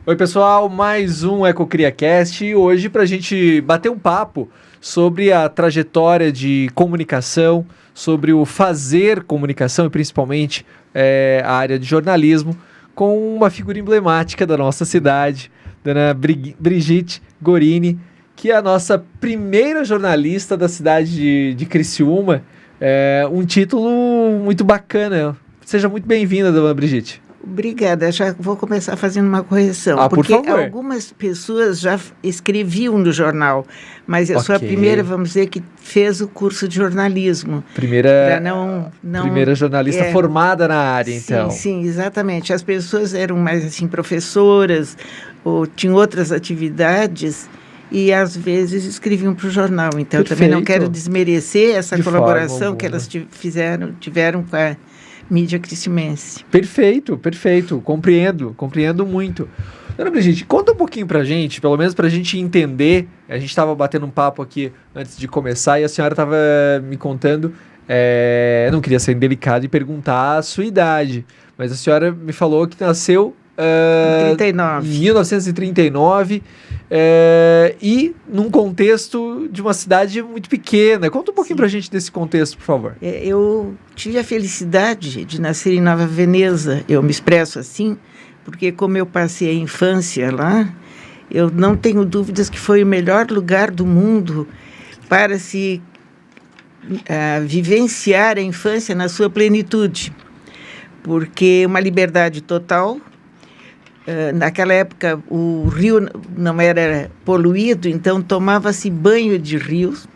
Oi, pessoal, mais um EcoCriaCast e hoje para a gente bater um papo sobre a trajetória de comunicação, sobre o fazer comunicação e principalmente a área de jornalismo, com uma figura emblemática da nossa cidade, dona Brigitte Gorini, que é a nossa primeira jornalista da cidade de Criciúma. Um título muito bacana. Seja muito bem-vinda, dona Brigitte. Obrigada, já vou começar fazendo uma correção, por porque favor. Algumas pessoas já escreviam no jornal, mas eu sou a primeira, vamos dizer, que fez o curso de jornalismo. Primeira Primeira jornalista formada na área, então. Sim, exatamente. As pessoas eram mais assim professoras ou tinham outras atividades e às vezes escreviam para o jornal. Então, eu também não quero desmerecer essa colaboração que elas tiveram com a mídia criciumense. Perfeito. Compreendo muito. Dona Brigitte, conta um pouquinho pra gente, pelo menos pra gente entender. A gente estava batendo um papo aqui antes de começar e a senhora estava me contando, eu não queria ser indelicado e perguntar a sua idade, mas a senhora me falou que nasceu em 1939 e num contexto de uma cidade muito pequena. Conta um pouquinho pra gente desse contexto, por favor. Eu tive a felicidade de nascer em Nova Veneza, eu me expresso assim, porque como eu passei a infância lá, eu não tenho dúvidas que foi o melhor lugar do mundo para se vivenciar a infância na sua plenitude, porque uma liberdade total. Naquela época o rio não era poluído, então tomava-se banho de rios.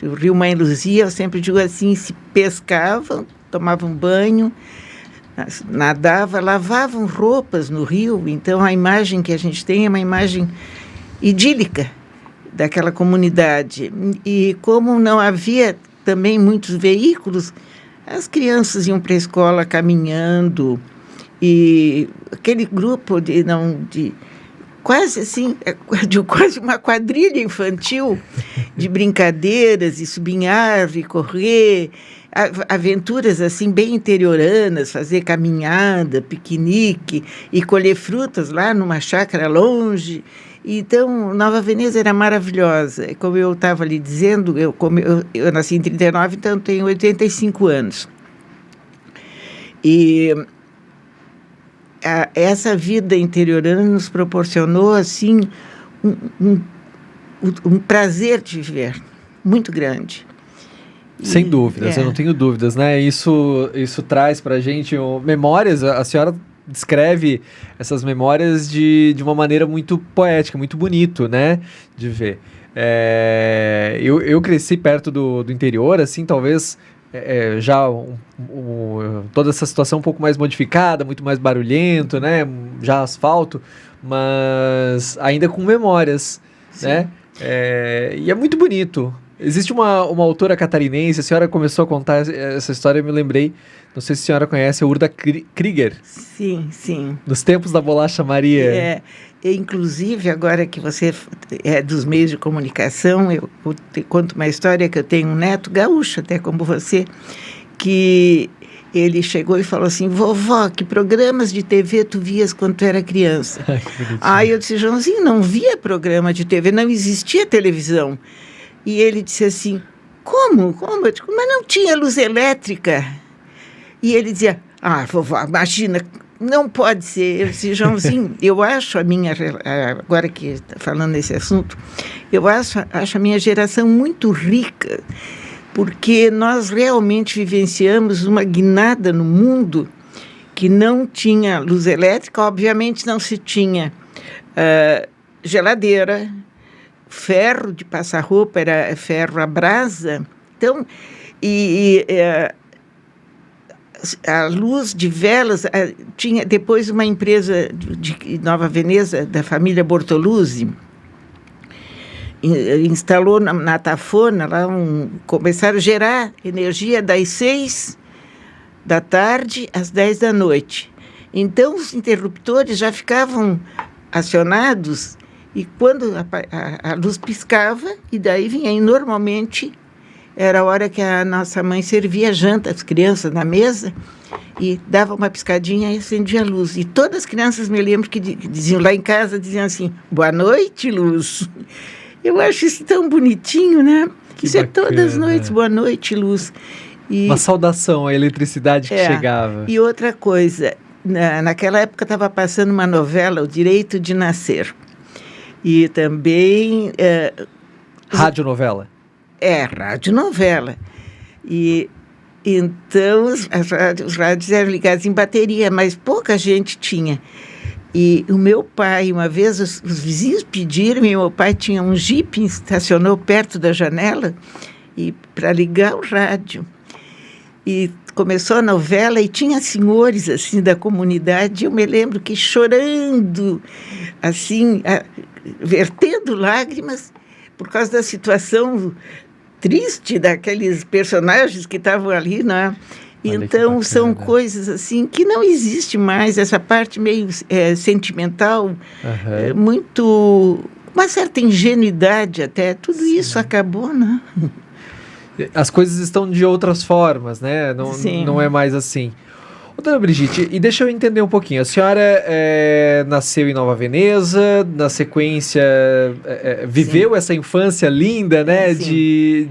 O rio Mãe Luzia, eu sempre digo assim, se pescavam, tomavam banho, nadavam, lavavam roupas no rio. Então a imagem que a gente tem é uma imagem idílica daquela comunidade. E como não havia também muitos veículos, as crianças iam para a escola caminhando. E aquele grupo de quase uma quadrilha infantil de brincadeiras, e subir em árvore, correr, aventuras assim bem interioranas, fazer caminhada, piquenique e colher frutas lá numa chácara longe. Então, Nova Veneza era maravilhosa. Como eu estava lhe dizendo, eu nasci em 39, então tenho 85 anos. E essa vida interiorana nos proporcionou assim um prazer de viver muito grande. Sem dúvidas, eu não tenho dúvidas, né? Isso traz para a gente memórias. A senhora descreve essas memórias de uma maneira muito poética, muito bonito, né? De ver. Eu cresci perto do interior, assim, talvez já toda essa situação um pouco mais modificada, muito mais barulhento, né? Já asfalto, mas ainda com memórias, sim, né? E é muito bonito. Existe uma autora catarinense, a senhora começou a contar essa história, eu me lembrei, não sei se a senhora conhece, a Urda Krieger. Sim. Nos tempos da Bolacha Maria. Inclusive, agora que você é dos meios de comunicação, eu te conto uma história que eu tenho um neto gaúcho, até como você, que ele chegou e falou assim: vovó, que programas de TV tu vias quando tu era criança? Aí eu disse: Joãozinho, não via programa de TV, não existia televisão. E ele disse assim: como? Eu disse: mas não tinha luz elétrica. E ele dizia: vovó, imagina, não pode ser. Eu disse: Joãozinho, eu acho agora que está falando nesse assunto, eu acho a minha geração muito rica, porque nós realmente vivenciamos uma guinada no mundo que não tinha luz elétrica, obviamente não se tinha geladeira, ferro de passar roupa, era ferro à brasa. Então, a luz de velas, tinha depois uma empresa de Nova Veneza, da família Bortoluzzi, instalou na Tafona, lá começaram a gerar energia das 6 da tarde às 10 da noite. Então, os interruptores já ficavam acionados e quando a luz piscava, e daí vinha, e normalmente era a hora que a nossa mãe servia janta às crianças na mesa, e dava uma piscadinha e acendia a luz. E todas as crianças, me lembro que diziam lá em casa, diziam assim, boa noite, luz. Eu acho isso tão bonitinho, né? Que isso bacana. É todas as noites, boa noite, luz. E, uma saudação à eletricidade que chegava. E outra coisa, naquela época estava passando uma novela, O Direito de Nascer. E também... radionovela? Radionovela. E então os rádios eram ligados em bateria, mas pouca gente tinha. E o meu pai, uma vez, os vizinhos pediram, e meu pai tinha um jipe, estacionou perto da janela para ligar o rádio. E começou a novela e tinha senhores assim da comunidade, eu me lembro que chorando, assim, vertendo lágrimas por causa da situação triste daqueles personagens que estavam ali, né? Então, são coisas assim que não existe mais, essa parte meio sentimental, muito... uma certa ingenuidade até, tudo isso acabou, né? As coisas estão de outras formas, né? Não é mais assim. Ô, dona Brigitte, e deixa eu entender um pouquinho. A senhora nasceu em Nova Veneza, na sequência viveu essa infância linda, né? De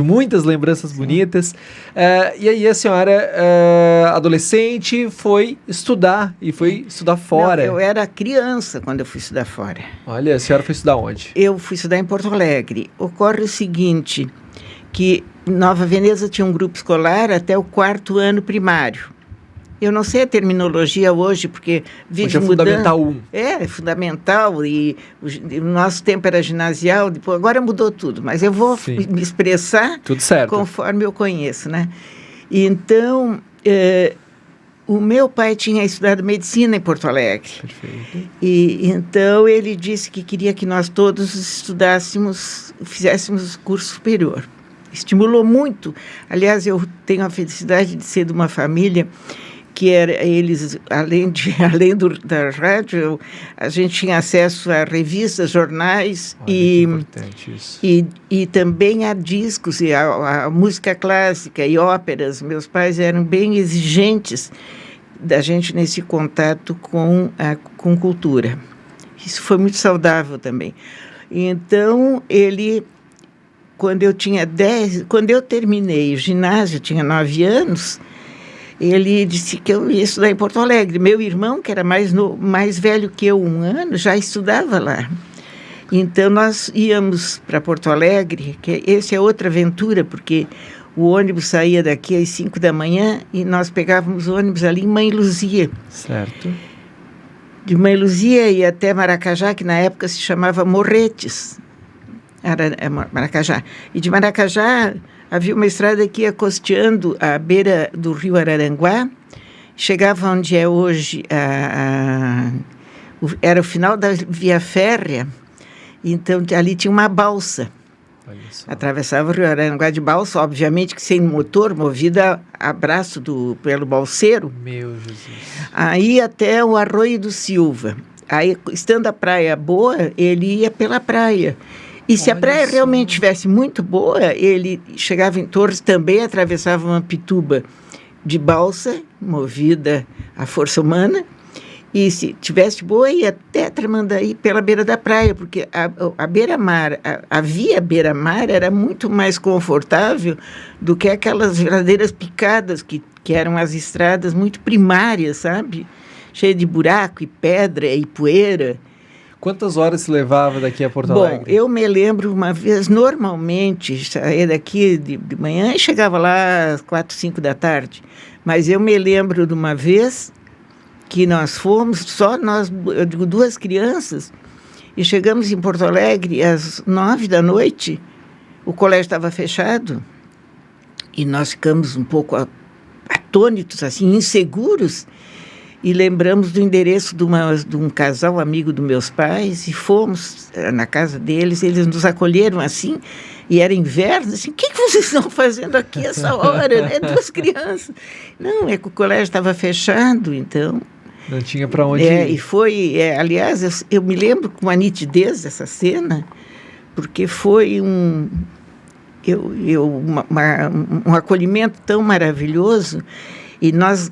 muitas lembranças bonitas. E aí a senhora, adolescente, foi estudar, e foi estudar fora. Não, eu era criança quando eu fui estudar fora. Olha, a senhora foi estudar onde? Eu fui estudar em Porto Alegre. Ocorre o seguinte, que Nova Veneza tinha um grupo escolar até o 4º ano primário. Eu não sei a terminologia hoje, porque vive mudando. Fundamental 1. Fundamental, e o nosso tempo era ginasial, depois, agora mudou tudo, mas eu vou me expressar tudo certo, conforme eu conheço, né? Então, o meu pai tinha estudado medicina em Porto Alegre. Perfeito. E então ele disse que queria que nós todos estudássemos, fizéssemos curso superior. Estimulou muito. Aliás, eu tenho a felicidade de ser de uma família que eles, além da rádio, a gente tinha acesso a revistas, jornais e também a discos, e a música clássica e óperas. Meus pais eram bem exigentes da gente nesse contato com cultura. Isso foi muito saudável também. Então, quando eu terminei o ginásio, eu tinha 9 anos, ele disse que eu ia estudar em Porto Alegre. Meu irmão, que era mais velho que eu 1 ano, já estudava lá. Então, nós íamos para Porto Alegre, que essa é outra aventura, porque o ônibus saía daqui às 5 da manhã e nós pegávamos o ônibus ali em Mãe Luzia. Certo. De Mãe Luzia e até Maracajá, que na época se chamava Morretes. Maracajá. E de Maracajá havia uma estrada que ia costeando a beira do rio Araranguá, chegava onde é hoje, era o final da via férrea, então ali tinha uma balsa. Atravessava o rio Araranguá de balsa, obviamente que sem motor, movida a braço pelo balseiro. Meu Jesus. Aí até o Arroio do Silva. Aí, estando a praia boa, ele ia pela praia. E se a praia realmente estivesse muito boa, ele chegava em Torres, também atravessava uma pituba de balsa, movida à força humana, e se tivesse boa, ia até Tramandaí pela beira da praia, porque a beira-mar, a via beira-mar era muito mais confortável do que aquelas verdadeiras picadas que eram as estradas muito primárias, sabe? Cheia de buraco e pedra e poeira. Quantas horas se levava daqui a Porto Alegre? Bom, eu me lembro uma vez, normalmente, saía daqui de manhã e chegava lá às 4, 5 da tarde. Mas eu me lembro de uma vez que nós fomos, só nós, eu digo, 2 crianças, e chegamos em Porto Alegre às 9 da noite, o colégio estava fechado, e nós ficamos um pouco atônitos, assim, inseguros, e lembramos do endereço de um casal amigo dos meus pais, e fomos na casa deles, eles nos acolheram assim, e era inverno, assim, o que vocês estão fazendo aqui essa hora, né? 2 crianças. Não, é que o colégio estava fechado, então... Não tinha para onde ir. E foi, aliás, eu me lembro com a nitidez dessa cena, porque foi um acolhimento tão maravilhoso. E nós,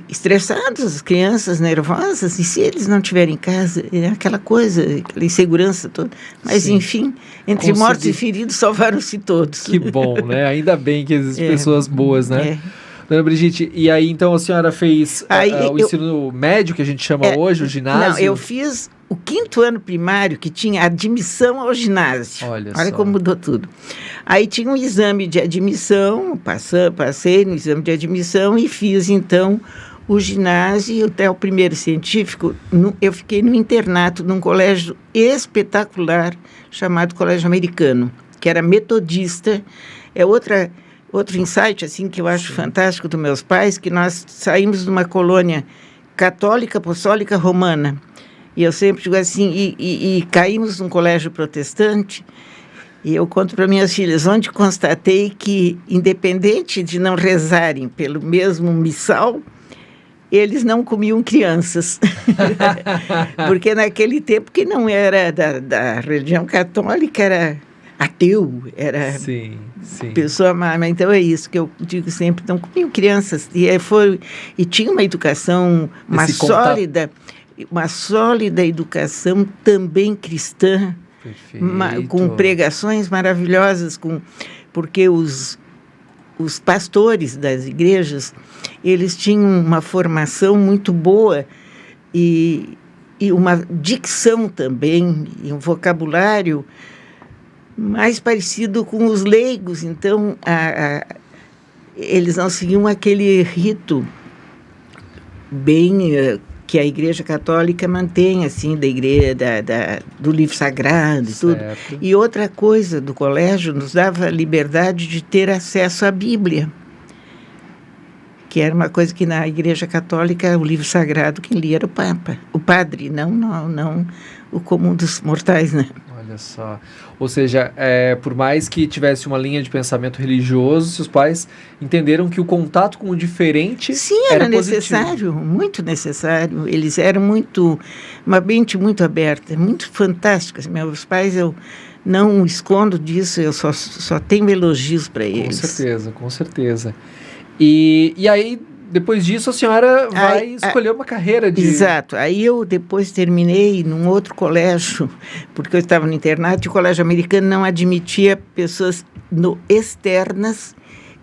estressados, as crianças nervosas, e se eles não estiverem em casa, é aquela coisa, aquela insegurança toda. Mas, sim, enfim, entre mortos e feridos, salvaram-se todos. Que bom, né? Ainda bem que existem pessoas boas, né? Dona Brigitte, e aí, então, a senhora fez o ensino médio, que a gente chama hoje, o ginásio? Não, eu fiz o 5º ano primário, que tinha admissão ao ginásio. Olha como mudou tudo. Aí tinha um exame de admissão, passei no exame de admissão e fiz, então, o ginásio até o primeiro científico. Eu fiquei no internato, num colégio espetacular, chamado Colégio Americano, que era metodista. É outro insight, assim, que eu acho fantástico dos meus pais, que nós saímos de uma colônia católica, apostólica, romana. E eu sempre digo assim, e caímos num colégio protestante, e eu conto para minhas filhas, onde constatei que, independente de não rezarem pelo mesmo missal, eles não comiam crianças. Porque naquele tempo que não era da religião católica, era ateu, era pessoa má. Então é isso que eu digo sempre, não comiam crianças. E tinha uma educação, uma sólida educação também cristã, com pregações maravilhosas, porque os pastores das igrejas, eles tinham uma formação muito boa e uma dicção também, e um vocabulário mais parecido com os leigos. Então, eles não seguiam aquele rito bem que a Igreja Católica mantém, assim, da igreja, do livro sagrado e tudo. E outra coisa do colégio, nos dava a liberdade de ter acesso à Bíblia, que era uma coisa que na Igreja Católica, o livro sagrado, quem lia era o Papa, o padre, não o comum dos mortais, né? Olha só. Ou seja, por mais que tivesse uma linha de pensamento religioso, seus pais entenderam que o contato com o diferente era necessário, muito necessário. Eles eram uma mente muito aberta, muito fantástica. Meus pais, eu não escondo disso, eu só tenho elogios para eles. Com certeza. E aí, depois disso, a senhora vai escolher uma carreira de... Exato. Aí eu depois terminei num outro colégio, porque eu estava no internato, e o colégio americano não admitia pessoas externas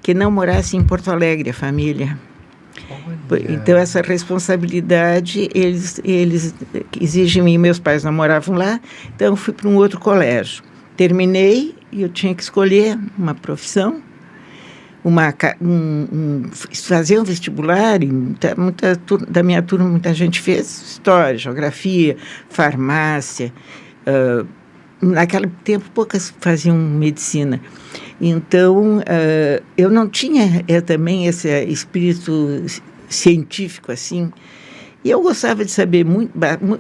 que não morassem em Porto Alegre, a família. Olha. Então, essa responsabilidade, eles exigem, e meus pais não moravam lá, então eu fui para um outro colégio. Terminei e eu tinha que escolher uma profissão, fazer um vestibular, e da minha turma muita gente fez história, geografia, farmácia. Naquele tempo poucas faziam medicina. Então, eu não tinha também esse espírito científico assim, e eu gostava de saber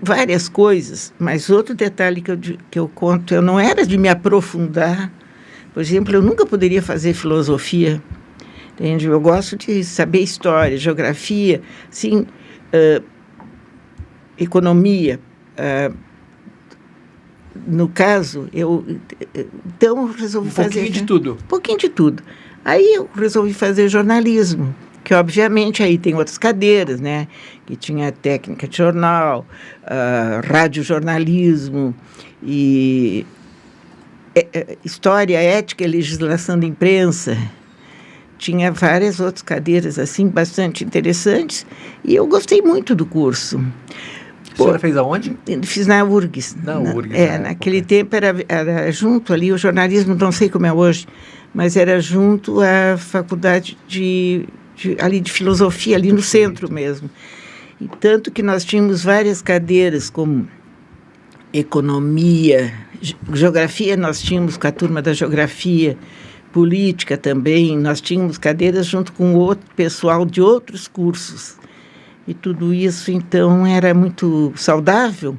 várias coisas, mas outro detalhe que eu conto, eu não era de me aprofundar. Por exemplo, eu nunca poderia fazer filosofia, entende? Eu gosto de saber história, geografia, assim, economia. No caso, então eu resolvi fazer... Um pouquinho de tudo. Aí eu resolvi fazer jornalismo, que obviamente aí tem outras cadeiras, né? Que tinha técnica de jornal, radiojornalismo e... história, ética e legislação da imprensa. Tinha várias outras cadeiras assim, bastante interessantes, e eu gostei muito do curso. A senhora fez aonde? Fiz na URGS. Naquele tempo era junto ali, o jornalismo, não sei como é hoje, mas era junto à faculdade de filosofia, ali no centro mesmo. E tanto que nós tínhamos várias cadeiras, como economia, geografia, nós tínhamos com a turma da geografia, política também, nós tínhamos cadeiras junto com outro pessoal de outros cursos. E tudo isso, então, era muito saudável,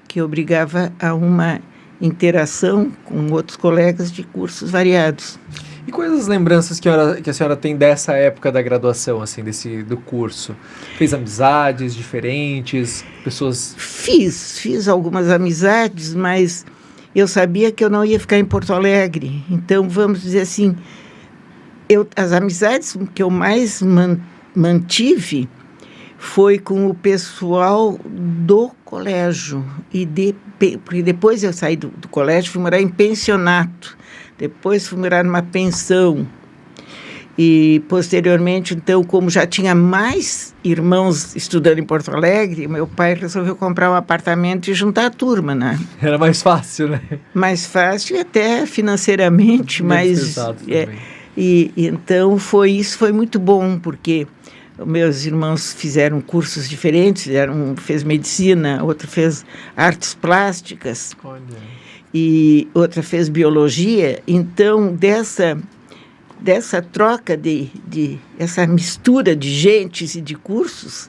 que obrigava a uma interação com outros colegas de cursos variados. E quais as lembranças que a senhora tem dessa época da graduação, assim, do curso? Fez amizades diferentes, pessoas... Fiz algumas amizades, mas eu sabia que eu não ia ficar em Porto Alegre. Então, vamos dizer assim, as amizades que eu mais mantive foi com o pessoal do colégio. Porque depois eu saí do colégio, fui morar em pensionato. Depois fui morar numa pensão. E, posteriormente, então, como já tinha mais irmãos estudando em Porto Alegre, meu pai resolveu comprar um apartamento e juntar a turma, né? Era mais fácil, né? Mais fácil e até financeiramente, mas... então, isso foi muito bom, porque meus irmãos fizeram cursos diferentes, um fez medicina, outro fez artes plásticas, e outra fez biologia. Então, dessa troca, essa mistura de gentes e de cursos,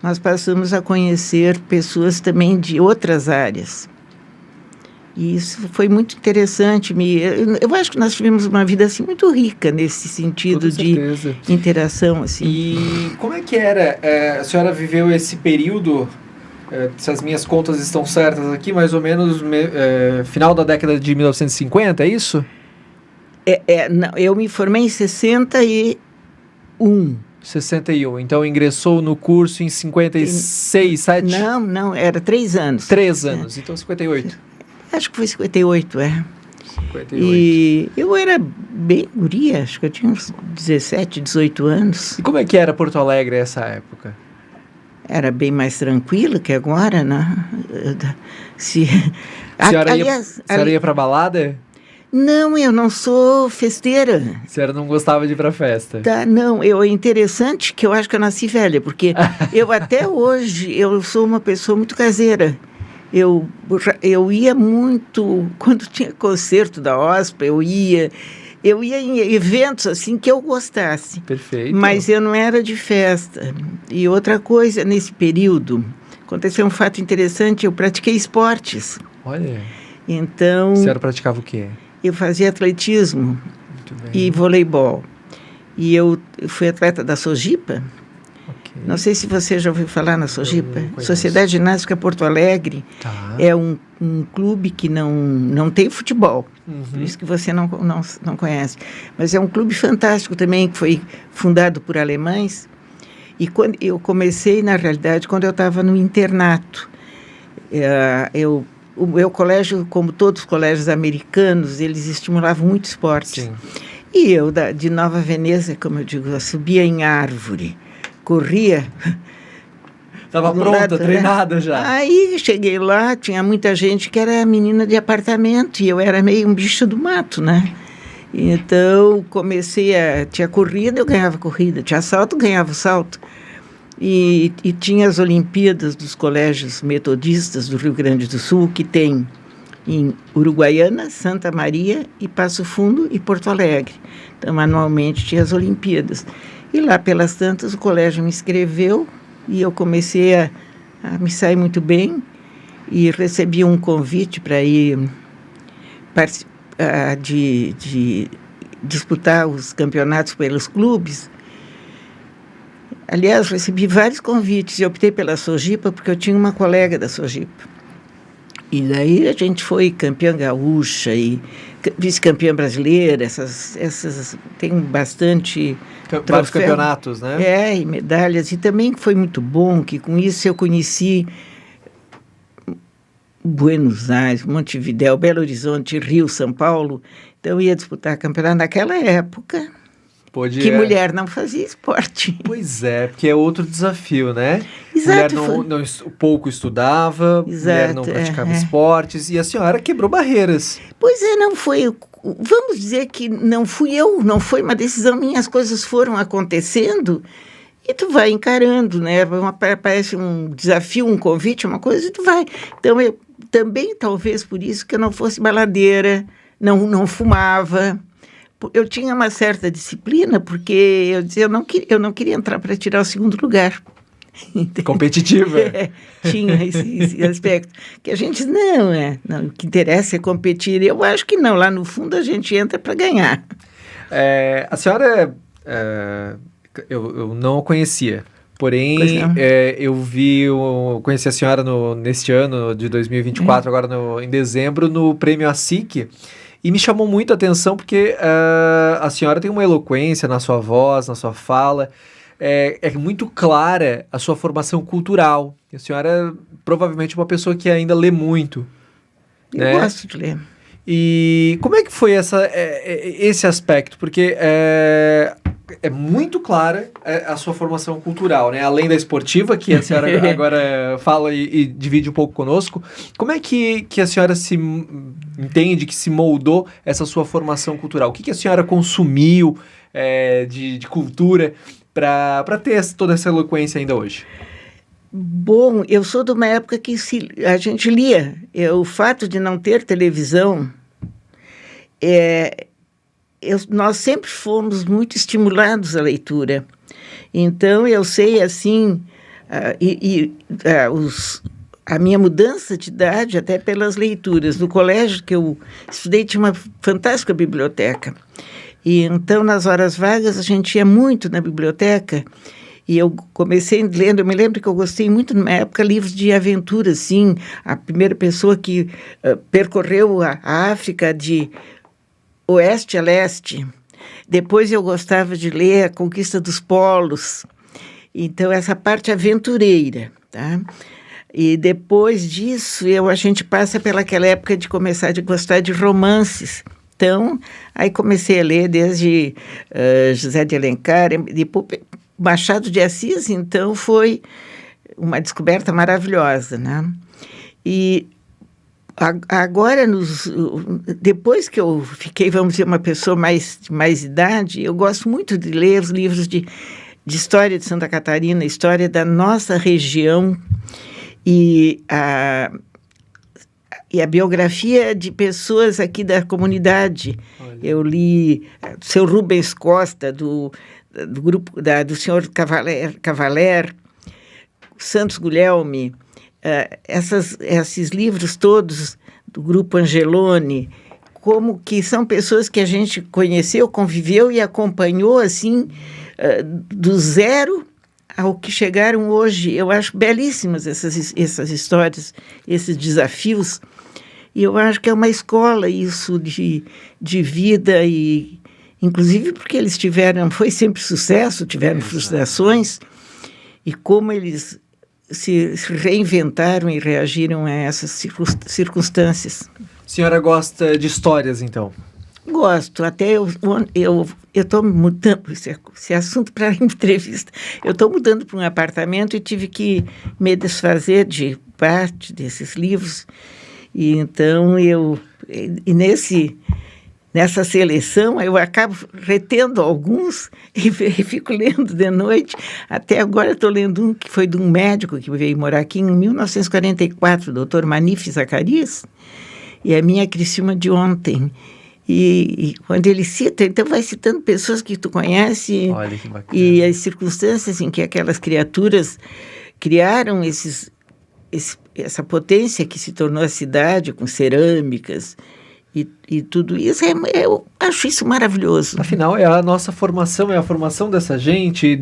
nós passamos a conhecer pessoas também de outras áreas. E isso foi muito interessante. Eu acho que nós tivemos uma vida assim, muito rica nesse sentido de interação. Assim. E como é que era? A senhora viveu esse período, se as minhas contas estão certas aqui, mais ou menos final da década de 1950, é isso? Não, eu me formei em 61. 61. Então, ingressou no curso em 56, 7? Não, era 3 anos. 3 anos, então 58. Acho que foi 58, 58. E eu era bem guria, acho que eu tinha uns 17, 18 anos. E como é que era Porto Alegre nessa época? Era bem mais tranquilo que agora, né? A senhora ia pra balada? Não, eu não sou festeira. A senhora não gostava de ir pra festa? Não, é interessante que eu acho que eu nasci velha, porque eu até hoje, eu sou uma pessoa muito caseira. Eu ia muito, quando tinha concerto da OSPA, eu ia em eventos assim que eu gostasse. Perfeito. Mas eu não era de festa. E outra coisa, nesse período, aconteceu um fato interessante, eu pratiquei esportes. Olha. Então... A senhora praticava o quê? Eu fazia atletismo e voleibol. E eu fui atleta da Sojipa. Okay. Não sei se você já ouviu falar na Sojipa. Sociedade Ginástica Porto Alegre. Tá. É um clube que não tem futebol. Por isso que você não conhece. Mas é um clube fantástico também, que foi fundado por alemães. E quando eu comecei, na realidade, quando eu estava no internato. O meu colégio, como todos os colégios americanos, eles estimulavam muito esporte. Sim. E eu, de Nova Veneza, como eu digo, eu subia em árvore, corria. Estava pronta, treinada já. Aí cheguei lá, tinha muita gente que era menina de apartamento, e eu era meio um bicho do mato, né? Então, tinha corrida, eu ganhava corrida, tinha salto, eu ganhava salto. E tinha as Olimpíadas dos colégios metodistas do Rio Grande do Sul, que tem em Uruguaiana, Santa Maria e Passo Fundo e Porto Alegre. Então, anualmente tinha as Olimpíadas. E lá pelas tantas o colégio me inscreveu e eu comecei a me sair muito bem e recebi um convite para ir de disputar os campeonatos pelos clubes. Aliás, recebi vários convites e optei pela Sojipa porque eu tinha uma colega da Sojipa. E daí a gente foi campeã gaúcha e vice-campeã brasileira, essas tem bastante vários campeonatos, né? E medalhas. E também foi muito bom que com isso eu conheci Buenos Aires, Montevidéu, Belo Horizonte, Rio, São Paulo. Então eu ia disputar campeonato naquela época. Que mulher não fazia esporte. Pois é, porque é outro desafio, né? Exato. Mulher pouco estudava, mulher não praticava esportes, e a senhora quebrou barreiras. Pois é, não foi... Vamos dizer que não fui eu, não foi uma decisão minha, as coisas foram acontecendo e tu vai encarando, né? Parece um desafio, um convite, uma coisa, e tu vai. Então, eu também, talvez por isso que eu não fosse baladeira, não fumava... Eu tinha uma certa disciplina, porque eu dizia, eu não queria entrar para tirar o segundo lugar. Competitiva. Tinha esse aspecto. Que a gente, não, o que interessa é competir. Eu acho que não, lá no fundo a gente entra para ganhar. A senhora, eu não a conhecia, porém, eu conheci a senhora neste ano de 2024, agora em dezembro, no Prêmio ASIC. E me chamou muito a atenção porque a senhora tem uma eloquência na sua voz, na sua fala. é muito clara a sua formação cultural. A senhora é provavelmente uma pessoa que ainda lê muito. Eu gosto de ler. E como é que foi esse aspecto? Porque é muito clara a sua formação cultural, né? Além da esportiva, que a senhora agora fala e divide um pouco conosco. Como é que a senhora se entende, que se moldou essa sua formação cultural? O que a senhora consumiu de cultura para ter toda essa eloquência ainda hoje? Bom, eu sou de uma época que a gente lia. O fato de não ter televisão, nós sempre fomos muito estimulados à leitura. Então, eu sei, assim, a minha mudança de idade até pelas leituras. No colégio que eu estudei tinha uma fantástica biblioteca. E então, nas horas vagas, a gente ia muito na biblioteca. E eu comecei lendo, eu me lembro que eu gostei muito, na época, livros de aventura, assim. A primeira pessoa que percorreu a África de oeste a leste. Depois eu gostava de ler A Conquista dos Polos. Então, essa parte aventureira, tá? E depois disso, a gente passa pelaquela época de começar a gostar de romances. Então, aí comecei a ler desde José de Alencar, depois Machado de Assis, então foi uma descoberta maravilhosa, né? E agora, depois que eu fiquei, vamos dizer, uma pessoa de mais idade, eu gosto muito de ler os livros de história de Santa Catarina, história da nossa região e a biografia de pessoas aqui da comunidade. Olha. Eu li o seu Rubens Costa, do grupo do senhor Cavaler, Santos Guglielmi, esses livros todos do grupo Angeloni, como que são pessoas que a gente conheceu, conviveu e acompanhou assim, do zero ao que chegaram hoje. Eu acho belíssimas essas histórias, esses desafios, e eu acho que é uma escola isso de vida, e inclusive porque eles foi sempre sucesso, tiveram frustrações, e como eles se reinventaram e reagiram a essas circunstâncias. A senhora gosta de histórias, então? Gosto. Até eu estou mudando, esse assunto para entrevista, eu estou mudando para um apartamento e tive que me desfazer de parte desses livros. E então, nessa seleção, eu acabo retendo alguns e fico lendo de noite. Até agora estou lendo um que foi de um médico que veio morar aqui em 1944, o doutor Manife Zacarias, e a minha Criciúma de ontem. E quando ele cita, então vai citando pessoas que tu conhece. Olha que bacana. E as circunstâncias em que aquelas criaturas criaram essa potência que se tornou a cidade, com cerâmicas e tudo isso. Eu acho isso maravilhoso. Afinal, é a nossa formação, é a formação dessa gente.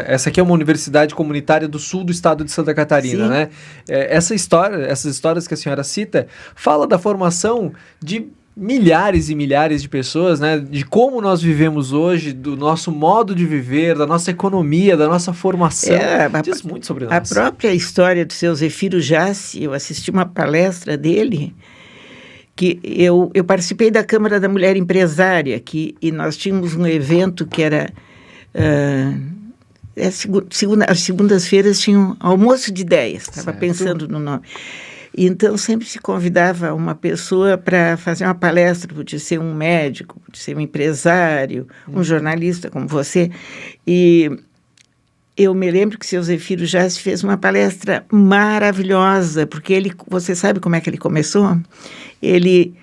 Essa aqui é uma universidade comunitária do sul do estado de Santa Catarina, né? Essas histórias que a senhora cita, fala da formação de milhares e milhares de pessoas, né? De como nós vivemos hoje, do nosso modo de viver, da nossa economia, da nossa formação. Diz muito sobre nós. A própria história do seu Zefiro Jassi, eu assisti uma palestra dele, que eu participei da Câmara da Mulher Empresária, e nós tínhamos um evento que era... as segundas-feiras tinham almoço de ideias, estava pensando no nome. Então, sempre se convidava uma pessoa para fazer uma palestra, podia ser um médico, podia ser um empresário, um jornalista como você. E eu me lembro que o seu Zefiro Jassi fez uma palestra maravilhosa, porque você sabe como é que ele começou? Ele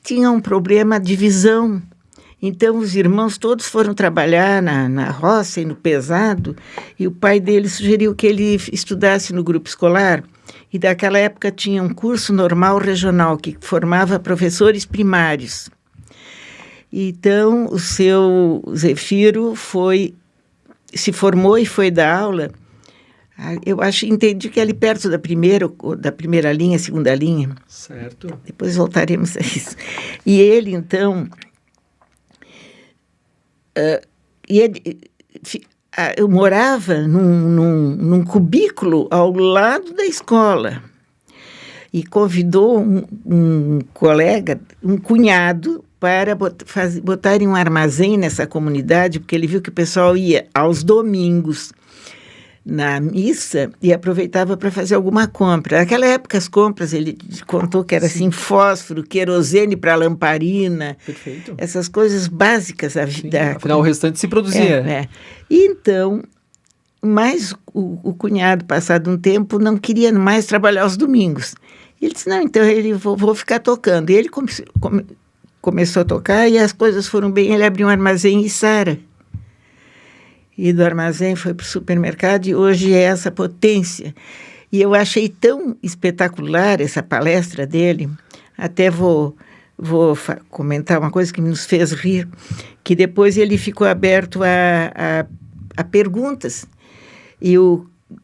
tinha um problema de visão. Então, os irmãos todos foram trabalhar na roça e no pesado, e o pai dele sugeriu que ele estudasse no grupo escolar. E daquela época tinha um curso normal regional que formava professores primários. Então, o seu Zefiro se formou e foi dar aula. Entendi que ali perto da primeira linha, segunda linha. Certo. Depois voltaremos a isso. E ele, então, eu morava num cubículo ao lado da escola e convidou um colega, um cunhado, para botarem um armazém nessa comunidade, porque ele viu que o pessoal ia aos domingos na missa e aproveitava para fazer alguma compra. Naquela época, as compras, ele contou que era assim, fósforo, querosene para lamparina. Perfeito. Essas coisas básicas da vida. Afinal, o restante se produzia. E então, mas o cunhado, passado um tempo, não queria mais trabalhar aos domingos. Ele disse, não, então ele vou ficar tocando. E ele começou a tocar e as coisas foram bem. Ele abriu um armazém em Içara. E do armazém foi para o supermercado e hoje é essa potência. E eu achei tão espetacular essa palestra dele, até vou comentar uma coisa que nos fez rir, que depois ele ficou aberto a perguntas. E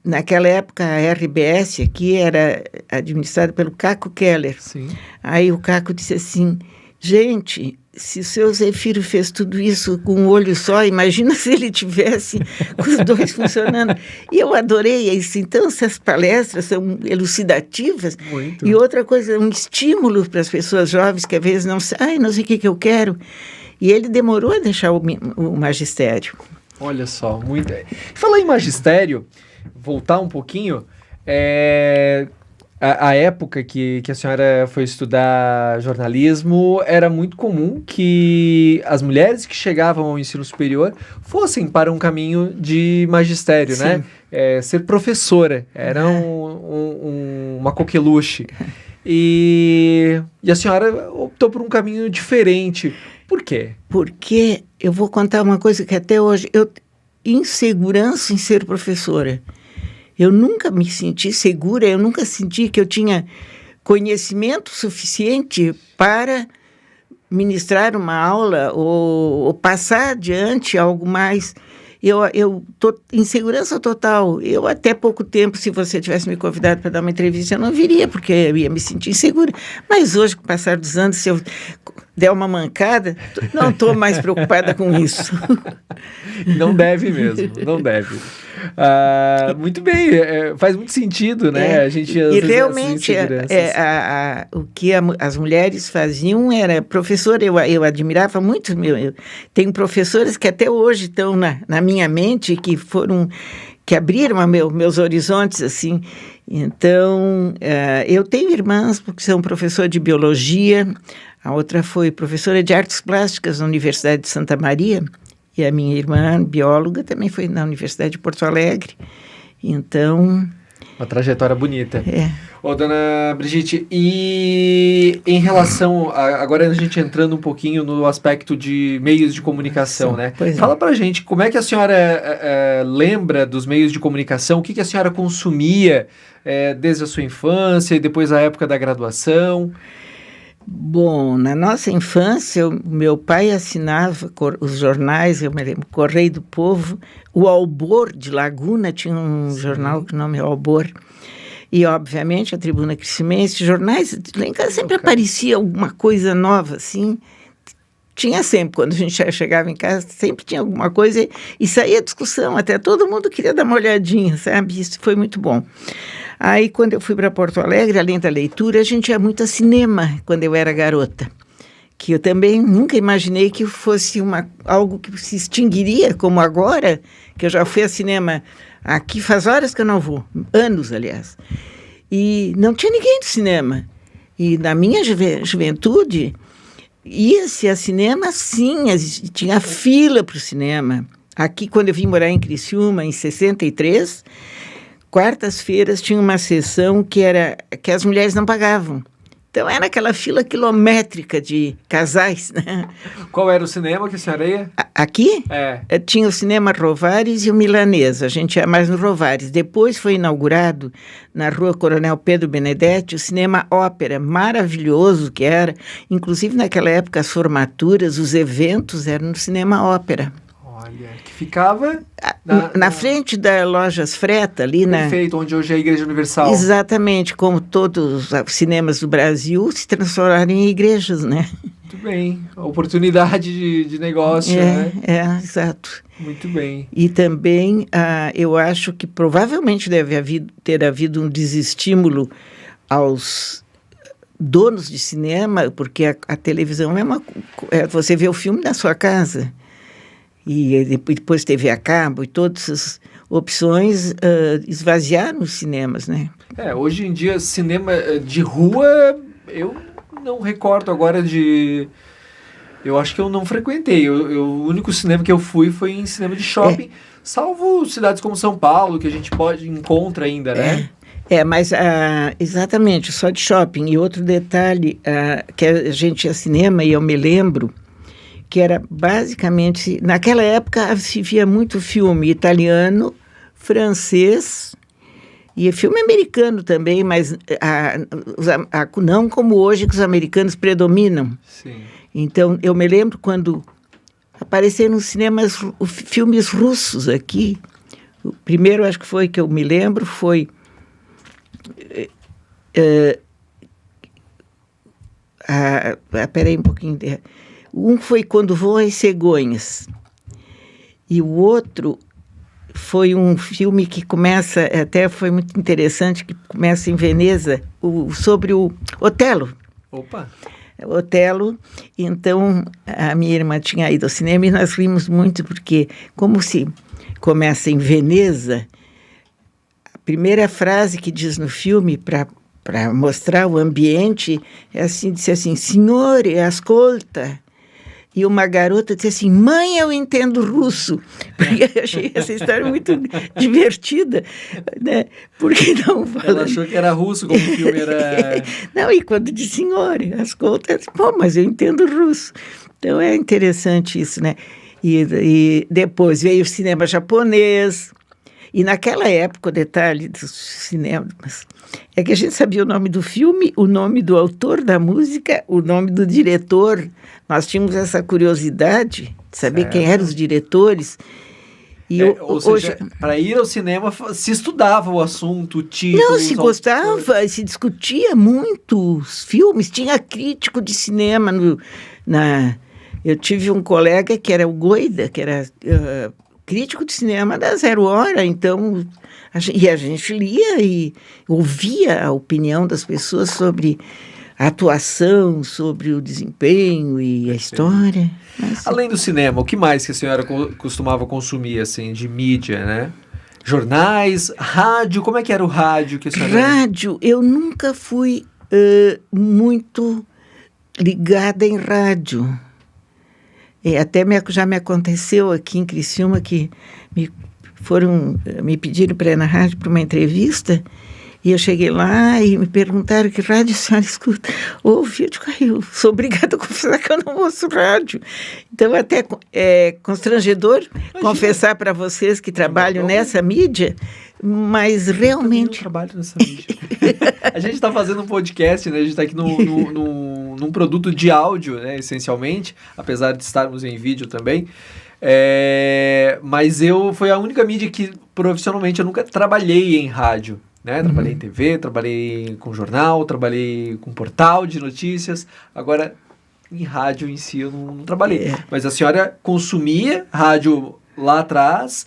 naquela época a RBS aqui era administrada pelo Caco Keller. Sim. Aí o Caco disse assim, gente, se o seu Zefiro fez tudo isso com um olho só, imagina se ele tivesse com os dois funcionando. E eu adorei isso. Então, essas palestras são elucidativas. Muito. E outra coisa, um estímulo para as pessoas jovens que às vezes não sabem, não sei o que eu quero. E ele demorou a deixar o magistério. Olha só, muito... Falar em magistério, voltar um pouquinho, a época que a senhora foi estudar jornalismo, era muito comum que as mulheres que chegavam ao ensino superior fossem para um caminho de magistério, Sim. né? Ser professora, era uma coqueluche. E a senhora optou por um caminho diferente. Por quê? Porque eu vou contar uma coisa que até hoje... Insegurança em ser professora. Eu nunca me senti segura, eu nunca senti que eu tinha conhecimento suficiente para ministrar uma aula ou passar adiante algo mais. Eu tô em segurança total. Eu até pouco tempo, se você tivesse me convidado para dar uma entrevista, eu não viria, porque eu ia me sentir insegura. Mas hoje, com o passar dos anos, se eu der uma mancada, não estou mais preocupada com isso. Não deve mesmo, não deve. Muito bem, faz muito sentido, né? A gente, e realmente, o que as mulheres faziam era... Professora, eu admirava muito. Tenho professoras que até hoje estão na minha mente, que abriram meus horizontes, assim. Então, eu tenho irmãs que são professora de biologia, a outra foi professora de artes plásticas na Universidade de Santa Maria, e a minha irmã, bióloga, também foi na Universidade de Porto Alegre. Então... Uma trajetória bonita. Ô, dona Brigitte, e em relação... Agora a gente entrando um pouquinho no aspecto de meios de comunicação, né? Fala pra gente, como é que a senhora lembra dos meios de comunicação? O que a senhora consumia desde a sua infância e depois a época da graduação? Bom, na nossa infância, meu pai assinava os jornais, eu me lembro, Correio do Povo, o Albor de Laguna tinha um jornal com o nome Albor, e obviamente a Tribuna Crescimense, jornais, lá em casa sempre aparecia alguma coisa nova, assim, tinha sempre, quando a gente chegava em casa, sempre tinha alguma coisa e saía discussão, até todo mundo queria dar uma olhadinha, sabe, isso foi muito bom. Aí, quando eu fui para Porto Alegre, além da leitura, a gente ia muito a cinema, quando eu era garota. Que eu também nunca imaginei que fosse algo que se extinguiria, como agora, que eu já fui a cinema aqui faz horas que eu não vou, anos, aliás. E não tinha ninguém do cinema. E na minha juventude, ia-se a cinema, sim, tinha fila para o cinema. Aqui, quando eu vim morar em Criciúma, em 63... quartas-feiras tinha uma sessão que as mulheres não pagavam. Então era aquela fila quilométrica de casais, né? Qual era o cinema que a senhora ia? Aqui? Tinha o Cinema Rovares e o Milanês. A gente ia mais no Rovares. Depois foi inaugurado na Rua Coronel Pedro Benedetti o Cinema Ópera, maravilhoso que era. Inclusive naquela época as formaturas, os eventos eram no Cinema Ópera. Olha, que ficava... Na frente da Lojas Freta, ali Perfeito, onde hoje é a Igreja Universal. Exatamente, como todos os cinemas do Brasil se transformaram em igrejas, né? Muito bem. A oportunidade de negócio, né? Exato. Muito bem. E também, eu acho que provavelmente ter havido um desestímulo aos donos de cinema, porque a televisão você vê o filme na sua casa. E depois TV a cabo e todas as opções esvaziaram os cinemas, né? Hoje em dia, cinema de rua, eu não recordo agora de... Eu acho que eu não frequentei. O único cinema que eu fui foi em cinema de shopping, salvo cidades como São Paulo, que a gente encontra ainda, né? Mas exatamente, só de shopping. E outro detalhe, que a gente ia cinema, e eu me lembro, que era basicamente... Naquela época se via muito filme italiano, francês e filme americano também, mas não como hoje, que os americanos predominam. Sim. Então, eu me lembro quando apareceram nos cinemas filmes russos aqui. O primeiro, acho que foi que eu me lembro, foi... Peraí um pouquinho. Um foi Quando Voam as Cegonhas. E o outro foi um filme que começa, até foi muito interessante, que começa em Veneza, sobre o Otelo. Opa! Otelo. Então, a minha irmã tinha ido ao cinema e nós rimos muito, porque como se começa em Veneza, a primeira frase que diz no filme, para mostrar o ambiente, disse assim, Signore, ascolta. E uma garota disse assim, mãe, eu entendo russo. Porque eu achei essa história muito divertida, né? Porque não fala... Ela achou que era russo, como o filme era... Não, e quando disse senhora, ascolta, eu disse, pô, mas eu entendo russo. Então é interessante isso, né? E depois veio o cinema japonês. E naquela época, o detalhe dos cinemas é que a gente sabia o nome do filme, o nome do autor da música, o nome do diretor. Nós tínhamos essa curiosidade de saber quem eram os diretores. E ou seja, para ir ao cinema se estudava o assunto, o título... Não, se gostava, se discutia muito os filmes. Tinha crítico de cinema. Eu tive um colega que era o Goida, que era... crítico de cinema da Zero Hora, então a gente lia e ouvia a opinião das pessoas sobre a atuação, sobre o desempenho e a história. Mas, além do cinema, o que mais que a senhora costumava consumir, assim, de mídia, né? Jornais, rádio, como é que era o rádio que a senhora... Rádio, eu nunca fui muito ligada em rádio. Até já me aconteceu aqui em Criciúma que me pediram para ir na rádio para uma entrevista e eu cheguei lá e me perguntaram que rádio a senhora escuta. Eu digo, eu sou obrigada a confessar que eu não ouço rádio. Então, até constrangedor confessar para vocês que trabalham nessa mídia, mas realmente... Eu trabalho nessa mídia. A gente está fazendo um podcast, né? A gente está aqui num produto de áudio, né? Essencialmente, apesar de estarmos em vídeo também. Mas foi a única mídia que profissionalmente eu nunca trabalhei em rádio, né? Trabalhei em TV, trabalhei com jornal, trabalhei com portal de notícias. Agora, em rádio em si eu não trabalhei. Mas a senhora consumia rádio lá atrás...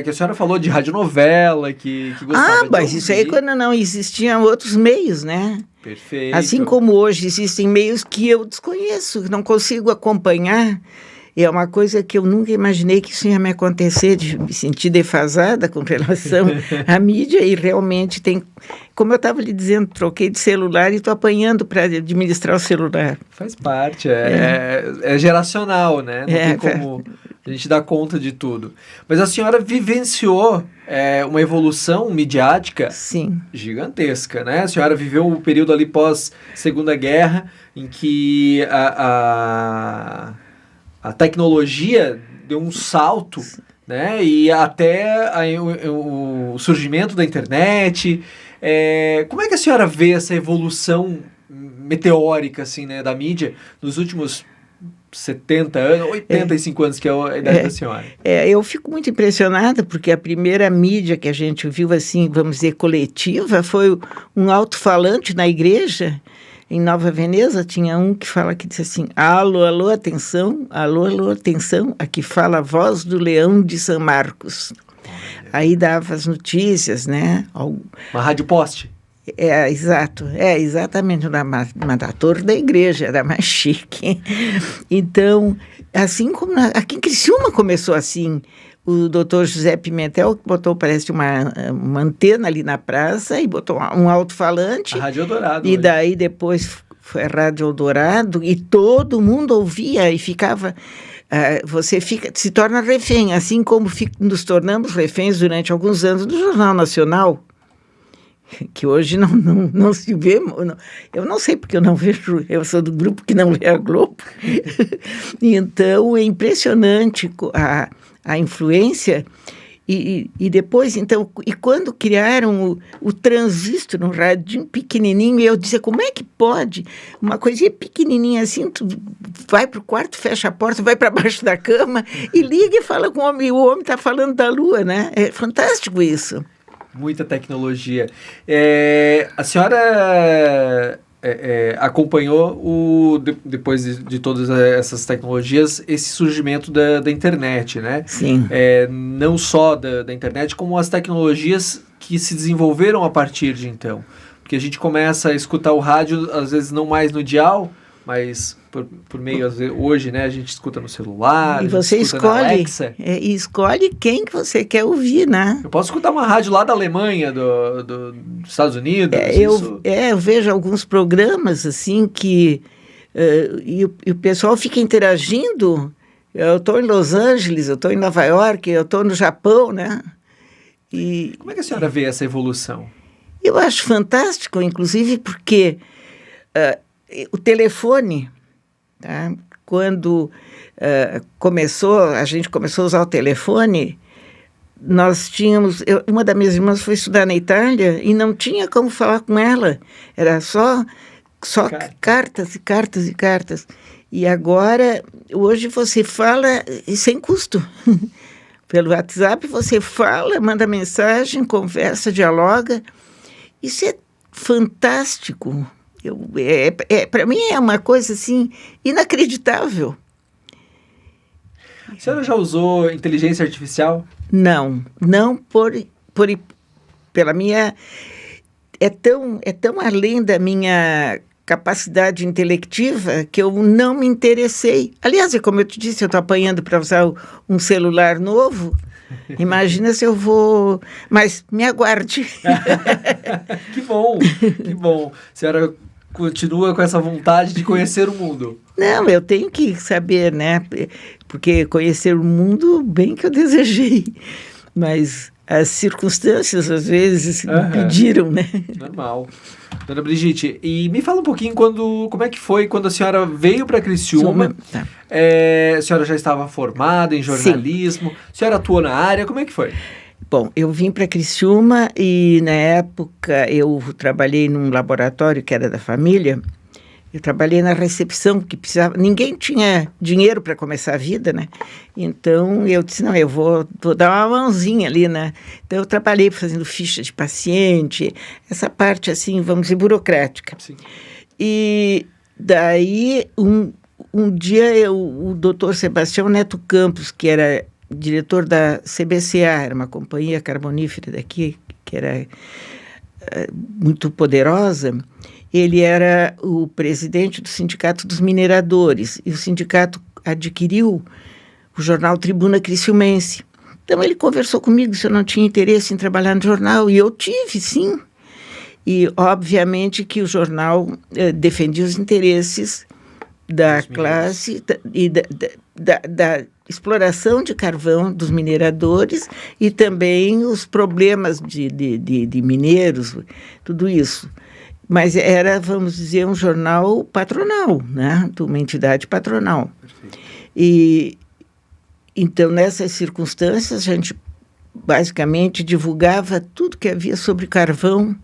que a senhora falou de radionovela, que gostava de mas isso aí quando não existiam outros meios, né? Perfeito. Assim como hoje existem meios que eu desconheço, que não consigo acompanhar. É uma coisa que eu nunca imaginei que isso ia me acontecer, de me sentir defasada com relação à mídia, e realmente tem... Como eu estava lhe dizendo, troquei de celular e estou apanhando para administrar o celular. Faz parte, é geracional, né? Não tem como a gente dar conta de tudo. Mas a senhora vivenciou uma evolução midiática gigantesca, né? A senhora viveu o período ali pós-Segunda Guerra, em que a tecnologia deu um salto, né? E até o surgimento da internet. Como é que a senhora vê essa evolução meteórica, assim, né, da mídia nos últimos 70 anos, 85 anos, que é a idade da senhora? Eu fico muito impressionada, porque a primeira mídia que a gente viu, assim, vamos dizer, coletiva, foi um alto-falante na igreja, em Nova Veneza tinha um que disse assim, alô, alô, atenção, aqui fala a voz do Leão de São Marcos. Aí dava as notícias, né? Uma rádio poste. Exato, exatamente, uma da torre da igreja, era mais chique. Então, assim como aqui em Criciúma começou assim, o doutor José Pimentel botou, parece, uma antena ali na praça e botou um alto-falante. A Rádio Eldorado. E daí depois foi a Rádio Eldorado e todo mundo ouvia e ficava... se torna refém, assim como nos tornamos reféns durante alguns anos do Jornal Nacional, que hoje não se vê. Eu não sei porque eu não vejo, eu sou do grupo que não lê a Globo. Então, é impressionante a influência. E depois, então, e quando criaram o transistor no rádio pequenininho, eu dizia, como é que pode? Uma coisinha pequenininha assim, tu vai para o quarto, fecha a porta, vai para baixo da cama e liga e fala com o homem. E o homem está falando da lua, né? É fantástico isso. Muita tecnologia. A senhora acompanhou, depois de todas essas tecnologias, esse surgimento da internet, né? Sim. Não só da internet, como as tecnologias que se desenvolveram a partir de então. Porque a gente começa a escutar o rádio, às vezes não mais no dial, mas por meio, hoje, né, a gente escuta no celular, e você escolhe quem que você quer ouvir, né? Eu posso escutar uma rádio lá da Alemanha, dos Estados Unidos. Eu vejo alguns programas assim que e o pessoal fica interagindo. Eu estou em Los Angeles, eu estou em Nova York, eu estou no Japão, né? E como é que a senhora vê essa evolução? Eu acho fantástico, inclusive porque o telefone, tá? Quando a gente começou a usar o telefone, nós tínhamos... uma das minhas irmãs foi estudar na Itália e não tinha como falar com ela. Era só cartas e cartas e cartas. E agora, hoje você fala sem custo. Pelo WhatsApp você fala, manda mensagem, conversa, dialoga. Isso é fantástico. Para mim é uma coisa assim inacreditável. A senhora já usou inteligência artificial? Não pela minha... É tão além da minha capacidade intelectiva que eu não me interessei. Aliás, como eu te disse, eu estou apanhando para usar um celular novo. Imagina se eu vou... Mas me aguarde. Que bom, que bom. A senhora continua com essa vontade de conhecer o mundo. Não, eu tenho que saber, né? Porque conhecer o mundo, bem que eu desejei. Mas as circunstâncias, às vezes, me pediram, né? Normal. Dona Brigitte, e me fala um pouquinho como é que foi quando a senhora veio para Criciúma. Tá. A senhora já estava formada em jornalismo? Sim. A senhora atuou na área? Como é que foi? Bom, eu vim para Criciúma e, na época, eu trabalhei num laboratório que era da família. Eu trabalhei na recepção, porque ninguém tinha dinheiro para começar a vida, né? Então, eu disse, não, eu vou dar uma mãozinha ali, né? Então, eu trabalhei fazendo ficha de paciente, essa parte, assim, vamos dizer, burocrática. Sim. E daí, um dia, o doutor Sebastião Neto Campos, que era diretor da CBCA, era uma companhia carbonífera daqui, que era muito poderosa. Ele era o presidente do Sindicato dos Mineradores, e o sindicato adquiriu o jornal Tribuna Criciumense. Então, ele conversou comigo se eu não tinha interesse em trabalhar no jornal, e eu tive, sim. E, obviamente, que o jornal defendia os interesses da classe e da exploração de carvão dos mineradores e também os problemas de mineiros, tudo isso. Mas era, vamos dizer, um jornal patronal, né? De uma entidade patronal. Perfeito. E, então, nessas circunstâncias, a gente basicamente divulgava tudo que havia sobre carvão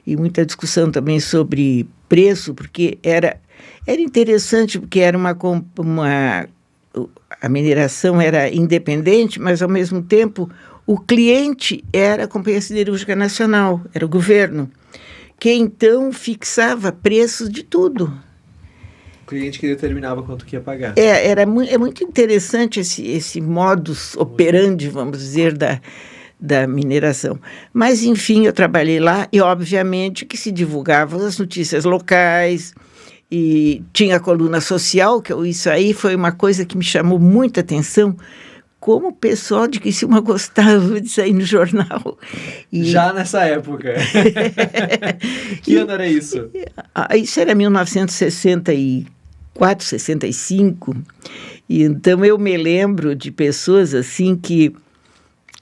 e muita discussão também sobre preço, porque era interessante, porque era a mineração era independente, mas, ao mesmo tempo, o cliente era a Companhia Siderúrgica Nacional, era o governo. que então fixava preços de tudo. O cliente que determinava quanto que ia pagar. É muito interessante esse modus operandi, vamos dizer, da mineração. Mas, enfim, eu trabalhei lá e, obviamente, que se divulgavam as notícias locais e tinha a coluna social, que isso aí foi uma coisa que me chamou muita atenção, como o pessoal de Criciúma gostava de sair no jornal. Já nessa época. Que ano era isso? Isso era 1964, 65. E então eu me lembro de pessoas assim que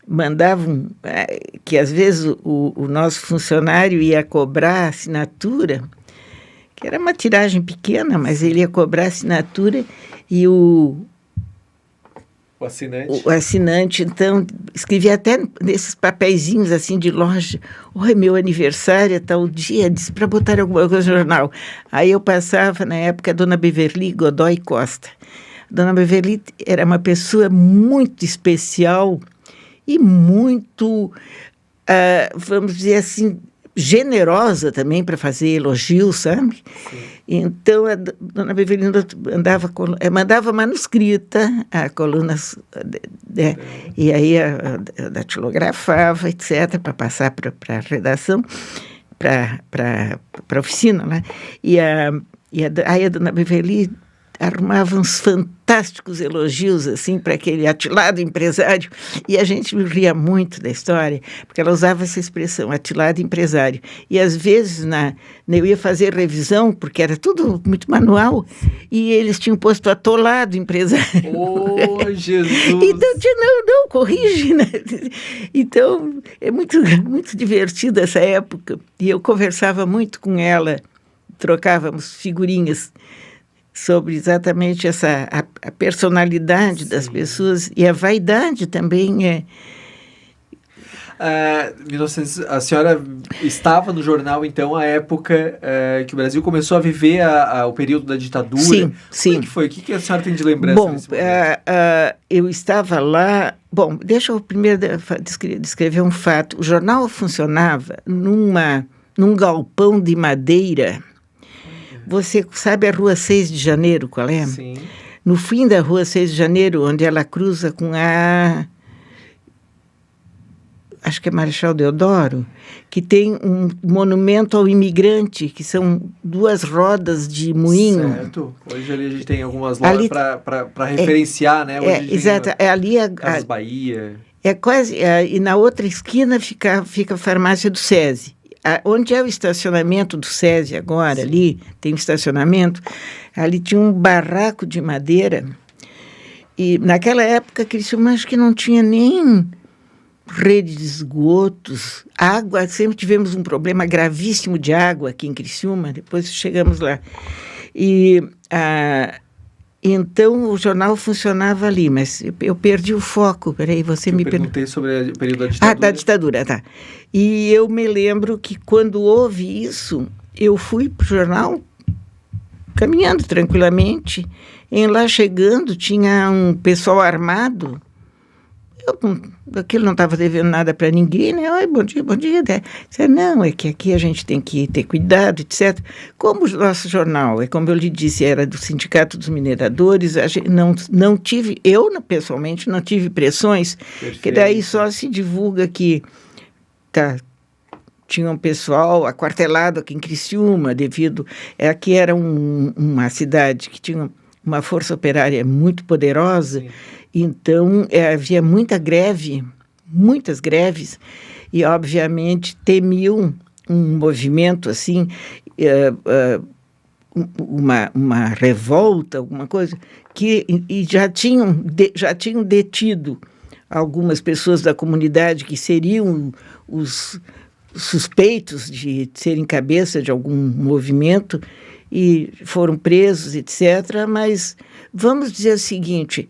mandavam, que às vezes o nosso funcionário ia cobrar assinatura, que era uma tiragem pequena, mas ele ia cobrar assinatura e o assinante, então, escrevia até nesses papeizinhos assim de loja, oi, meu aniversário é tal dia, disse para botar alguma coisa no jornal. Aí eu passava, na época, a dona Beverly Godoy Costa. A dona Beverly era uma pessoa muito especial e muito, vamos dizer assim, generosa também para fazer elogios, sabe? Sim. Então, a dona Beverlinda mandava manuscrita a coluna, e aí datilografava, etc., para passar para a redação, para a oficina, né? Aí a dona Beverly arrumava uns fantásticos elogios assim para aquele atilado empresário, e a gente ria muito da história, porque ela usava essa expressão, atilado empresário, e às vezes eu ia fazer revisão, porque era tudo muito manual, e eles tinham posto atolado empresário. Oh, Jesus! Então, não, corrige, né? Então, é muito, muito divertido essa época, e eu conversava muito com ela, trocávamos figurinhas sobre exatamente a personalidade das pessoas e a vaidade também. A senhora estava no jornal, então, a época que o Brasil começou a viver o período da ditadura. Sim. Como é que foi? O que a senhora tem de lembrança nesse momento? Eu estava lá... Bom, deixa eu primeiro descrever um fato. O jornal funcionava num galpão de madeira. Você sabe a Rua 6 de Janeiro, qual é? Sim. No fim da Rua 6 de Janeiro, onde ela cruza com acho que é Marechal Deodoro, que tem um monumento ao imigrante, que são 2 rodas de moinho. Certo. Hoje ali a gente tem algumas lojas para referenciar, né? Exato. Ali Casas Bahia. É quase... e na outra esquina fica a farmácia do SESI. Onde é o estacionamento do SESI agora, sim, ali, tem um estacionamento, ali tinha um barraco de madeira, e naquela época, Criciúma, acho que não tinha nem rede de esgotos, água, sempre tivemos um problema gravíssimo de água aqui em Criciúma, depois chegamos lá. Então, o jornal funcionava ali, mas eu perdi o foco. Peraí, você me perguntei sobre o período da ditadura. Da ditadura, tá. E eu me lembro que quando houve isso, eu fui para o jornal caminhando tranquilamente. Em lá chegando, tinha um pessoal armado. Aquilo não estava devendo nada para ninguém, né? Oi, bom dia. Disse, não, é que aqui a gente tem que ter cuidado, etc. Como o nosso jornal, como eu lhe disse, era do Sindicato dos Mineradores, a gente não tive, eu pessoalmente não tive pressões, que daí só se divulga que tinha um pessoal aquartelado aqui em Criciúma, devido... Aqui era uma cidade que tinha uma força operária muito poderosa. Sim. Então, havia muitas greves, e, obviamente, temiam um movimento, assim, uma revolta, alguma coisa, e já tinham detido algumas pessoas da comunidade que seriam os suspeitos de serem cabeça de algum movimento, e foram presos, etc. Mas vamos dizer o seguinte...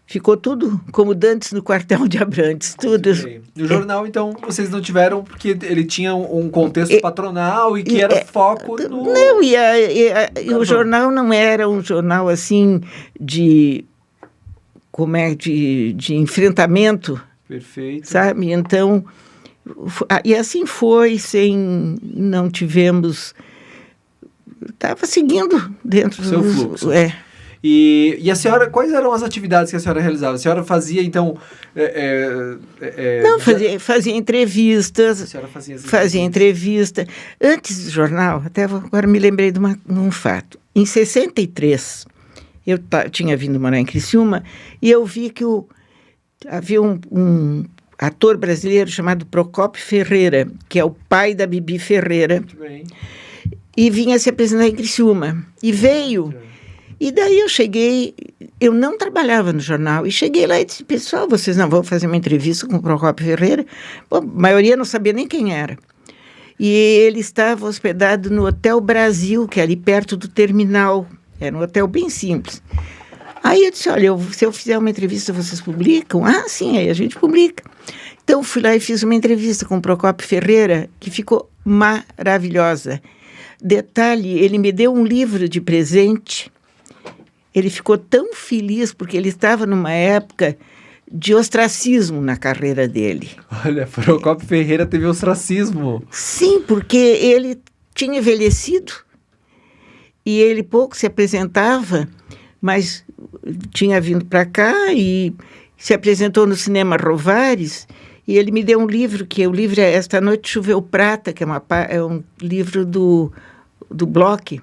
Ficou tudo como dantes no quartel de Abrantes, tudo. No jornal, então, vocês não tiveram, porque ele tinha um contexto patronal e que era foco no... Não, e o jornal não era um jornal, assim, de enfrentamento. Perfeito. Sabe? Então, E assim foi, não tivemos... Estava seguindo dentro do seu fluxo. É. E a senhora, quais eram as atividades que a senhora realizava? A senhora fazia, então... Não, fazia entrevistas. A senhora fazia entrevista. Antes do jornal, até agora me lembrei de um fato. Em 63, eu tinha vindo morar em Criciúma e eu vi que havia um ator brasileiro chamado Procópio Ferreira, que é o pai da Bibi Ferreira. Muito bem. E vinha se apresentar em Criciúma. E veio... E daí eu cheguei, eu não trabalhava no jornal, e cheguei lá e disse, pessoal, vocês não vão fazer uma entrevista com o Procópio Ferreira? Bom, a maioria não sabia nem quem era. E ele estava hospedado no Hotel Brasil, que é ali perto do terminal. Era um hotel bem simples. Aí eu disse, olha, se eu fizer uma entrevista, vocês publicam? Ah, sim, aí a gente publica. Então fui lá e fiz uma entrevista com o Procópio Ferreira, que ficou maravilhosa. Detalhe, ele me deu um livro de presente. Ele ficou tão feliz porque ele estava numa época de ostracismo na carreira dele. Olha, Procópio Ferreira teve ostracismo. Sim, porque ele tinha envelhecido e ele pouco se apresentava, mas tinha vindo para cá e se apresentou no Cinema Rovares e ele me deu um livro, o livro é Esta Noite Choveu Prata, que é um livro do Bloch.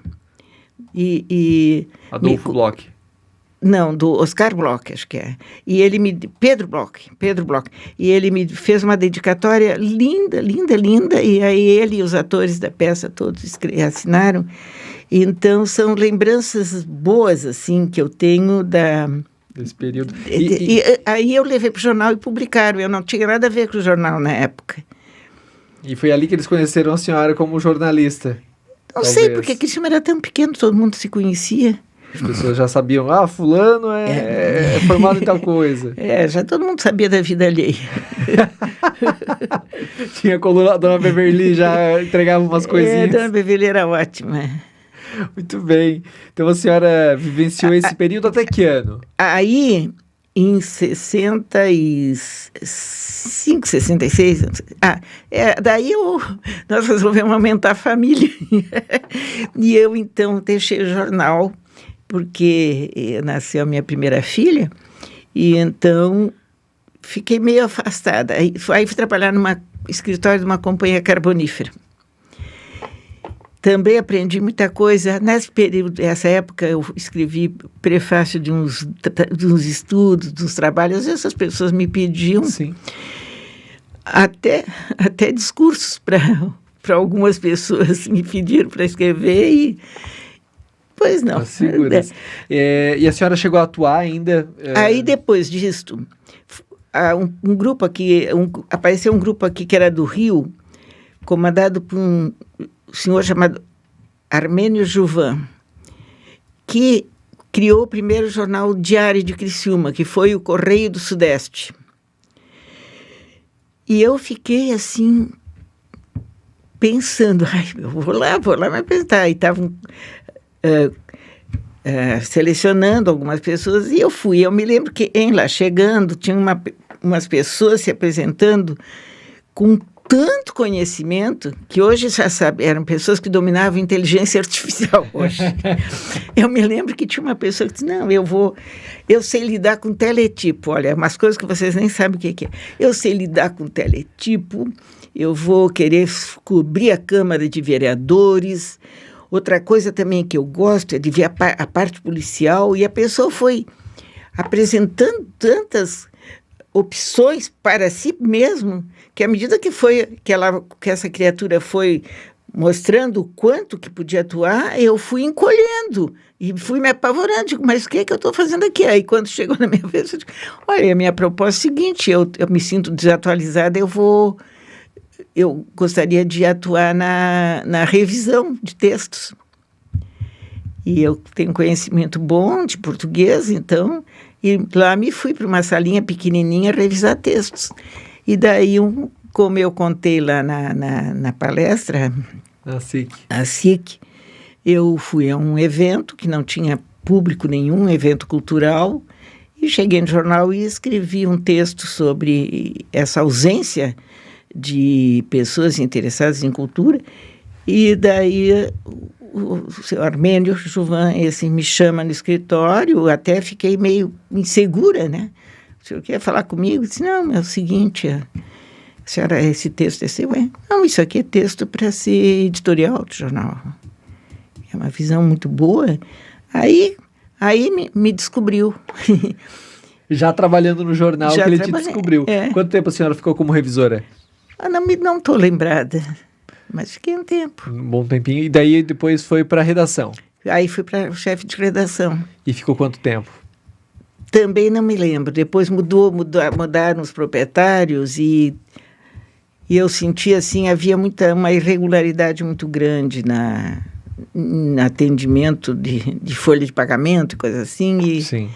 Adolfo Bloch. Não, do Oscar Bloch, acho que é. E ele Pedro Bloch. E ele me fez uma dedicatória linda, linda, linda, e aí ele e os atores da peça todos assinaram. Então, são lembranças boas, assim, que eu tenho desse período. E aí eu levei para o jornal e publicaram. Eu não tinha nada a ver com o jornal na época. E foi ali que eles conheceram a senhora como jornalista? Não sei, porque Criciúma era tão pequeno, todo mundo se conhecia. As pessoas já sabiam, fulano é formado em tal coisa. Já todo mundo sabia da vida alheia. Tinha a coluna, a Dona Beverly já entregava umas coisinhas. A Dona Beverly era ótima. Muito bem. Então a senhora vivenciou esse período até que ano? Aí, em 65, 66... daí nós resolvemos aumentar a família. E eu, então, deixei o jornal, porque nasceu a minha primeira filha, e então fiquei meio afastada. Aí fui trabalhar numa escritório de uma companhia carbonífera. Também aprendi muita coisa. Nessa época, eu escrevi prefácio de uns estudos, de uns trabalhos. Às vezes as pessoas me pediam. Sim. Até discursos para algumas pessoas me pediram para escrever e... Pois não. E a senhora chegou a atuar ainda? Aí, depois disto, um grupo aqui, apareceu um grupo aqui que era do Rio, comandado por um senhor chamado Armênio Juvan, que criou o primeiro jornal diário de Criciúma, que foi o Correio do Sudeste. E eu fiquei assim, pensando, eu vou lá me apresentar. E estavam selecionando algumas pessoas e eu fui. Eu me lembro que lá chegando, tinha umas pessoas se apresentando com tanto conhecimento que hoje já sabe, eram pessoas que dominavam inteligência artificial hoje. Eu me lembro que tinha uma pessoa que disse, não, eu sei lidar com teletipo, olha, umas coisas que vocês nem sabem o que é. Eu sei lidar com teletipo, eu vou querer cobrir a Câmara de Vereadores. Outra coisa também que eu gosto é de ver a parte policial, e a pessoa foi apresentando tantas opções para si mesmo, que à medida que essa criatura foi mostrando o quanto que podia atuar, eu fui encolhendo e fui me apavorando. Digo, mas o que é que eu estou fazendo aqui? Aí quando chegou na minha vez, eu digo, olha, a minha proposta é a seguinte, eu me sinto desatualizada, eu gostaria de atuar na revisão de textos. E eu tenho conhecimento bom de português, então... E lá me fui para uma salinha pequenininha revisar textos. E daí, como eu contei lá na palestra, a SIC, eu fui a um evento que não tinha público nenhum, evento cultural, e cheguei no jornal e escrevi um texto sobre essa ausência de pessoas interessadas em cultura, e daí o seu Armênio Juvan, me chama no escritório, até fiquei meio insegura, né? O senhor quer falar comigo? Eu disse, não, é o seguinte, a senhora, esse texto é seu? Não, isso aqui é texto para ser editorial do jornal. É uma visão muito boa. Aí me descobriu. Já trabalhando no jornal que ele te descobriu. Quanto tempo a senhora ficou como revisora? Não estou lembrada, mas fiquei um tempo. Um bom tempinho. E daí depois foi para a redação? Aí fui para o chefe de redação. E ficou quanto tempo? Também não me lembro. Depois mudaram os proprietários e eu senti assim, havia uma irregularidade muito grande no atendimento de folha de pagamento e coisa assim. Sim.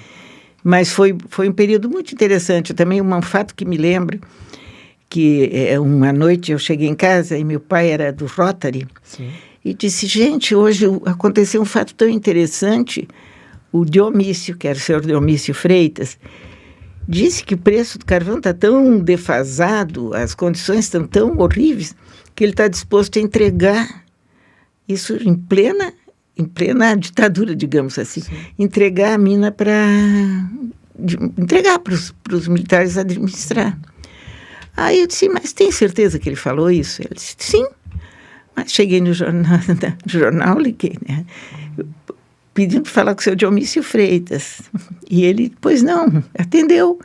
Mas foi um período muito interessante. Também um fato que me lembro, que uma noite eu cheguei em casa e meu pai era do Rotary. Sim. E disse, gente, hoje aconteceu um fato tão interessante. O Dionísio, que era o senhor Dionísio Freitas, disse que o preço do carvão está tão defasado, as condições estão tão horríveis, que ele está disposto a entregar isso em plena ditadura, digamos assim. Sim. Entregar a mina entregar para os militares administrar. Aí eu disse, mas tem certeza que ele falou isso? Ele disse, sim. Mas cheguei no jornal, liguei, né? Pedindo para falar com o seu Dionísio Freitas. E ele, pois não, atendeu.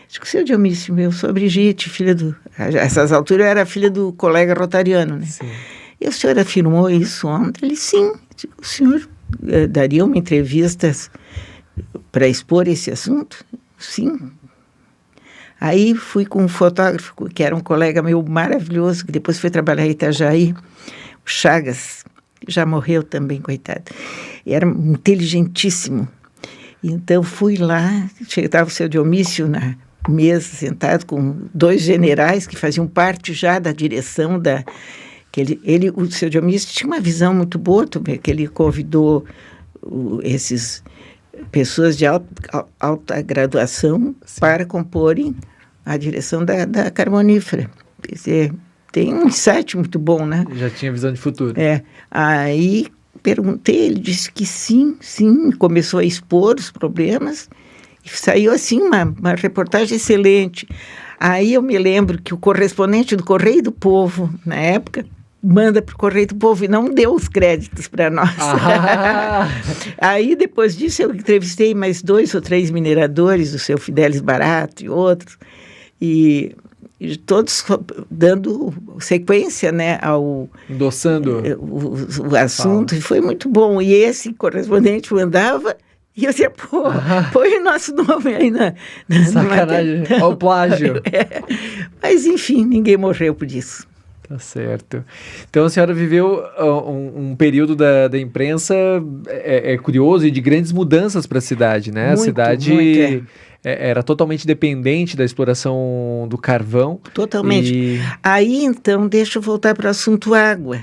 Digo, seu Dionísio, eu sou a Brigitte, filha do... A essas alturas eu era filha do colega rotariano, né? Sim. E o senhor afirmou isso ontem? Ele, sim. Digo, o senhor daria uma entrevista para expor esse assunto? Sim. Aí fui com um fotógrafo, que era um colega meu maravilhoso, que depois foi trabalhar em Itajaí, o Chagas, já morreu também, coitado. Era inteligentíssimo. Então fui lá, estava o seu Dionísio na mesa, sentado com 2 generais que faziam parte já da direção da... o seu Dionísio tinha uma visão muito boa também, que ele convidou esses pessoas de alta graduação, sim, para comporem a direção da Carbonífera. Quer dizer, tem um insight muito bom, né? Já tinha visão de futuro. Aí perguntei, ele disse que sim, começou a expor os problemas e saiu assim uma reportagem excelente. Aí eu me lembro que o correspondente do Correio do Povo, na época, manda para o Correio do Povo e não deu os créditos para nós. Aí, depois disso, eu entrevistei mais 2 ou 3 mineradores, o seu Fidelis Barato e outros, e todos dando sequência, né, endossando o assunto, e foi muito bom. E esse correspondente mandava... E eu dizia, põe o nosso nome aí na sacanagem, olha o plágio. Mas, enfim, ninguém morreu por isso. Tá certo. Então, a senhora viveu um período da imprensa curioso e de grandes mudanças para a cidade, né? Muito, a cidade era totalmente dependente da exploração do carvão. Totalmente. Aí, então, deixa eu voltar para o assunto água.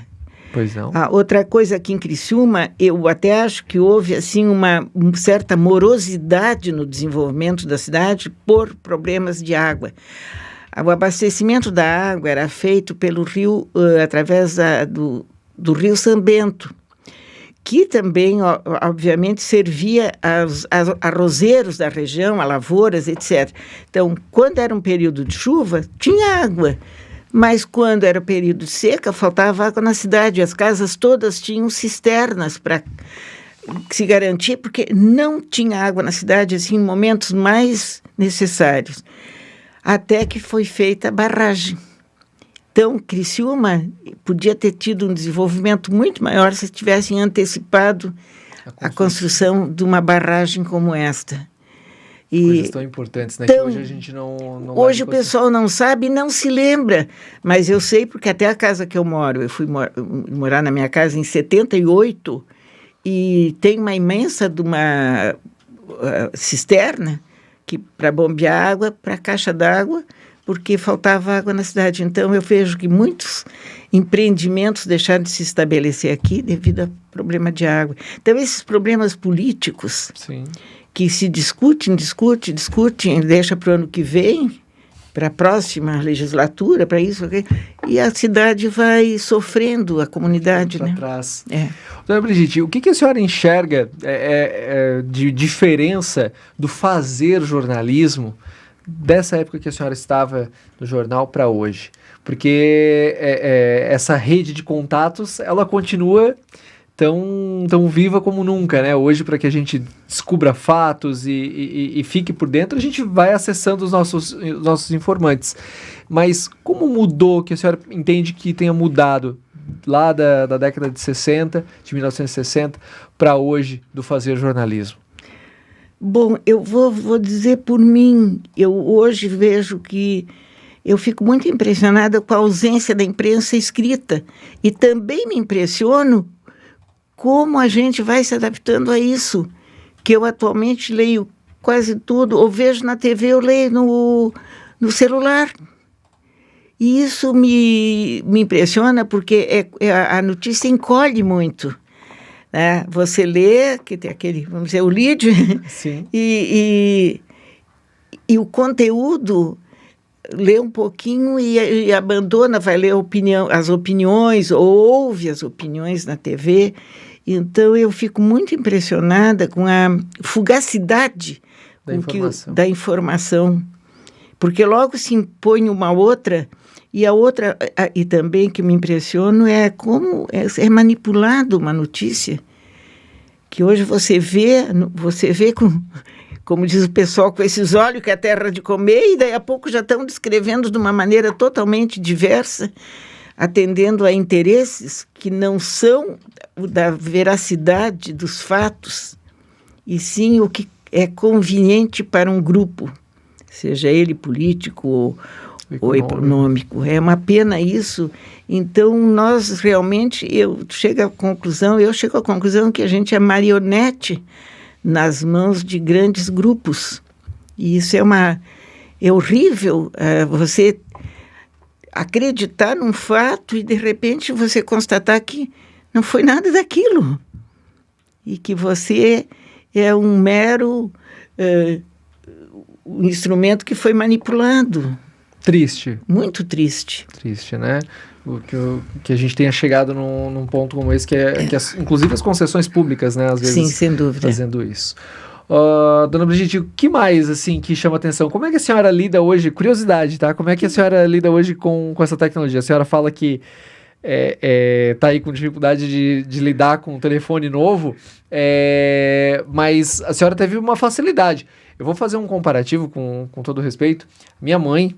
Pois não. Outra coisa aqui em Criciúma, eu até acho que houve assim uma certa morosidade no desenvolvimento da cidade por problemas de água. O abastecimento da água era feito pelo rio, através do rio São Bento, que também, obviamente, servia aos arrozeiros da região, a lavouras, etc. Então, quando era um período de chuva, tinha água. Mas quando era período de seca, faltava água na cidade. As casas todas tinham cisternas para se garantir, porque não tinha água na cidade, assim, em momentos mais necessários. Até que foi feita a barragem. Então, Criciúma podia ter tido um desenvolvimento muito maior se tivessem antecipado a construção de uma barragem como esta. Coisas tão importantes, né? Que hoje a gente não hoje o pessoal não sabe e não se lembra, mas eu sei porque até a casa que eu moro, eu fui morar na minha casa em 78 e tem uma imensa de uma cisterna para bombear água para a caixa d'água, porque faltava água na cidade. Então eu vejo que muitos empreendimentos deixaram de se estabelecer aqui devido a problema de água. Então esses problemas políticos... Sim. Que se discutem, deixa para o ano que vem, para a próxima legislatura, para isso, e a cidade vai sofrendo, a comunidade, para né? trás. Dona Brigitte, o que a senhora enxerga de diferença do fazer jornalismo dessa época que a senhora estava no jornal para hoje? Porque essa rede de contatos, ela continua tão viva como nunca, né? Hoje, para que a gente descubra fatos e fique por dentro, a gente vai acessando os nossos informantes. Mas como mudou, que a senhora entende que tenha mudado lá da década de 60, de 1960, para hoje, do fazer jornalismo? Bom, eu vou dizer por mim, eu hoje vejo que eu fico muito impressionada com a ausência da imprensa escrita e também me impressiono como a gente vai se adaptando a isso, que eu atualmente leio quase tudo, ou vejo na TV, eu leio no celular. E isso me impressiona porque a notícia encolhe muito. Né? Você lê, que tem aquele, vamos dizer, o lead, Sim. e o conteúdo lê um pouquinho e abandona, vai ler as opiniões, ou ouve as opiniões na TV. Então, eu fico muito impressionada com a fugacidade da informação. Porque logo se impõe uma outra, e a outra, e também que me impressiona, é como é manipulado uma notícia, que hoje você vê como diz o pessoal, com esses olhos que é terra de comer, e daí a pouco já estão descrevendo de uma maneira totalmente diversa, atendendo a interesses que não são da veracidade dos fatos, e sim o que é conveniente para um grupo, seja ele político ou econômico. É uma pena isso. Então, nós realmente, eu chego à conclusão que a gente é marionete nas mãos de grandes grupos. E isso é horrível, você acreditar num fato e, de repente, você constatar que não foi nada daquilo. E que você é um mero um instrumento que foi manipulado. Triste. Muito triste. Triste, né? Que a gente tenha chegado num ponto como esse, que inclusive as concessões públicas, né? Às vezes, sim, sem dúvida. Fazendo isso. Dona Brigitte, o que mais, assim, que chama atenção? Como é que a senhora lida hoje, curiosidade, tá? Como é que a senhora lida hoje com essa tecnologia? A senhora fala que tá aí com dificuldade de lidar com um telefone novo, mas a senhora teve uma facilidade. Eu vou fazer um comparativo com todo respeito. Minha mãe,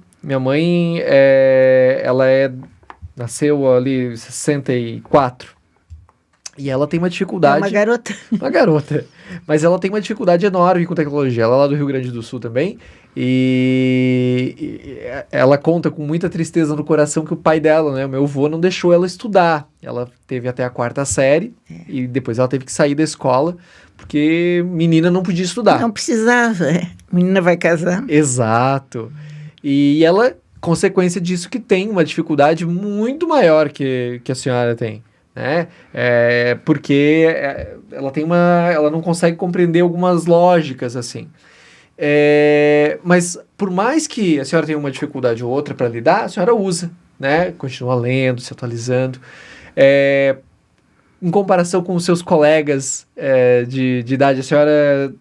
ela nasceu ali em 64. E ela tem uma dificuldade... É uma garota. Uma garota. Mas ela tem uma dificuldade enorme com tecnologia. Ela é lá do Rio Grande do Sul também. E ela conta com muita tristeza no coração que o pai dela, né? O meu avô, não deixou ela estudar. Ela teve até a 4ª série. E depois ela teve que sair da escola. Porque menina não podia estudar. Não precisava. Menina vai casar. Exato. E ela, consequência disso, que tem uma dificuldade muito maior que a senhora tem. Né? Porque ela não consegue compreender algumas lógicas, assim. Mas por mais que a senhora tenha uma dificuldade ou outra para lidar, a senhora usa, né? Continua lendo, se atualizando. Em comparação com os seus colegas de idade, a senhora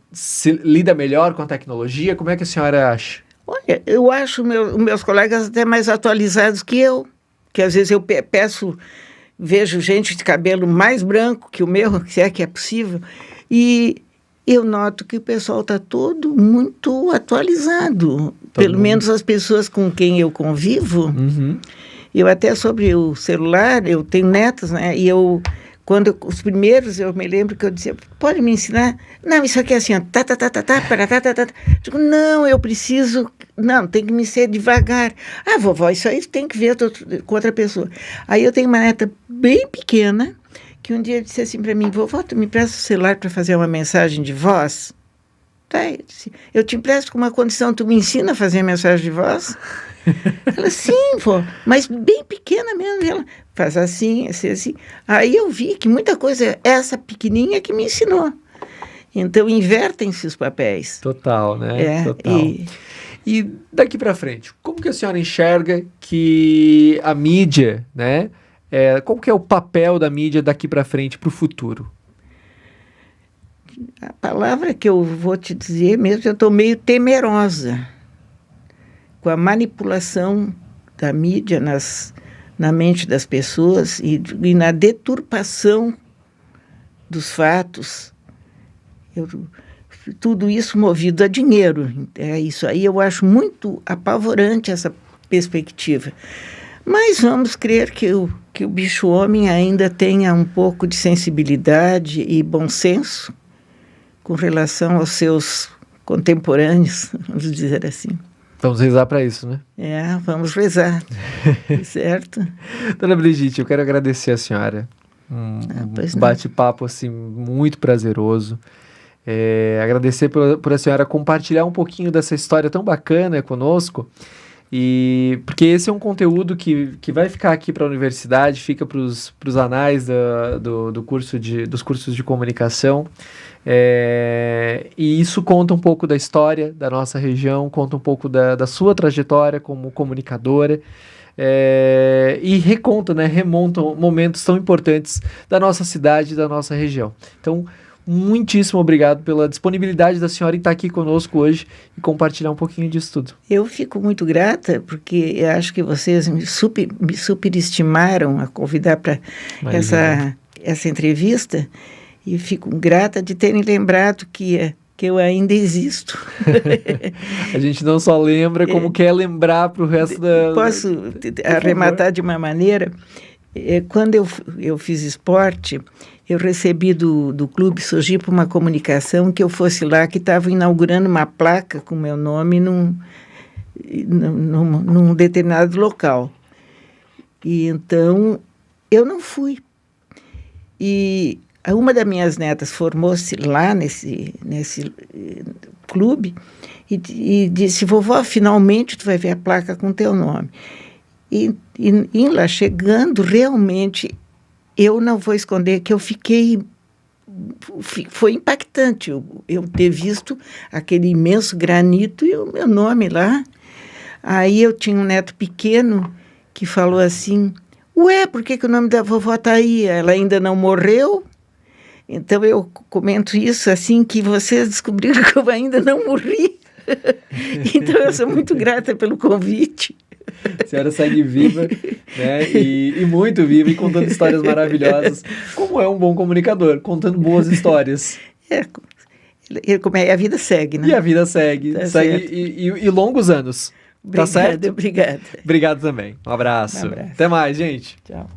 lida melhor com a tecnologia? Como é que a senhora acha? Olha, eu acho meus colegas até mais atualizados que eu, que às vezes eu vejo gente de cabelo mais branco que o meu, se é que é possível, e eu noto que o pessoal está todo muito atualizado. Pelo menos as pessoas com quem eu convivo. Uhum. Eu até sobre o celular, eu tenho netos, né? E os primeiros, eu me lembro que eu dizia, pode me ensinar? Não, isso aqui é assim, ó, Digo, não, eu preciso, não, tem que me ser devagar. Ah, vovó, isso aí tem que ver com outra pessoa. Aí eu tenho uma neta bem pequena, que um dia disse assim para mim, vovó, tu me presta o celular para fazer uma mensagem de voz? Tá, eu te empresto com uma condição, tu me ensina a fazer a mensagem de voz? Ela, sim, vó, mas bem pequena mesmo. Ela faz assim, assim. Aí eu vi que muita coisa, essa pequenininha que me ensinou. Então, invertem-se os papéis. Total, né? Total. E daqui para frente, como que a senhora enxerga que a mídia, né? Qual que é o papel da mídia daqui para frente, para o futuro? A palavra que eu vou te dizer mesmo, eu estou meio temerosa com a manipulação da mídia na mente das pessoas e na deturpação dos fatos. Tudo isso movido a dinheiro. Isso aí eu acho muito apavorante, essa perspectiva. Mas vamos crer que o bicho-homem ainda tenha um pouco de sensibilidade e bom senso com relação aos seus contemporâneos, vamos dizer assim. Vamos rezar para isso, né? Vamos rezar, certo? Dona Brigitte, eu quero agradecer a senhora. Um bate-papo assim, muito prazeroso. Agradecer por a senhora compartilhar um pouquinho dessa história tão bacana conosco. Porque esse é um conteúdo que vai ficar aqui para a universidade, fica para os anais dos cursos de comunicação. E isso conta um pouco da história da nossa região, conta um pouco da sua trajetória como comunicadora, e remonta momentos tão importantes da nossa cidade e da nossa região. Então, muitíssimo obrigado pela disponibilidade da senhora em estar aqui conosco hoje e compartilhar um pouquinho disso tudo. Eu fico muito grata, porque eu acho que vocês me superestimaram a convidar para essa entrevista, e fico grata de terem lembrado que eu ainda existo. A gente não só lembra, como quer lembrar para o resto da... Posso arrematar de uma maneira? Quando eu fiz esporte, eu recebi do Clube Sojipa uma comunicação que eu fosse lá, que estava inaugurando uma placa com meu nome num determinado local. E então, eu não fui. E uma das minhas netas formou-se lá nesse clube e disse: vovó, finalmente tu vai ver a placa com teu nome. E lá chegando, realmente, eu não vou esconder que eu fiquei... Foi impactante eu ter visto aquele imenso granito e o meu nome lá. Aí eu tinha um neto pequeno que falou assim: ué, por que o nome da vovó está aí? Ela ainda não morreu? Então eu comento isso assim, que vocês descobriram que eu ainda não morri. Então eu sou muito grata pelo convite. A senhora segue viva, né? E muito viva e contando histórias maravilhosas. Como é um bom comunicador, contando boas histórias. A vida segue, né? E a vida segue. Tá segue e longos anos. Obrigada, tá certo? Obrigada. Obrigado também. Um abraço. Até mais, gente. Tchau.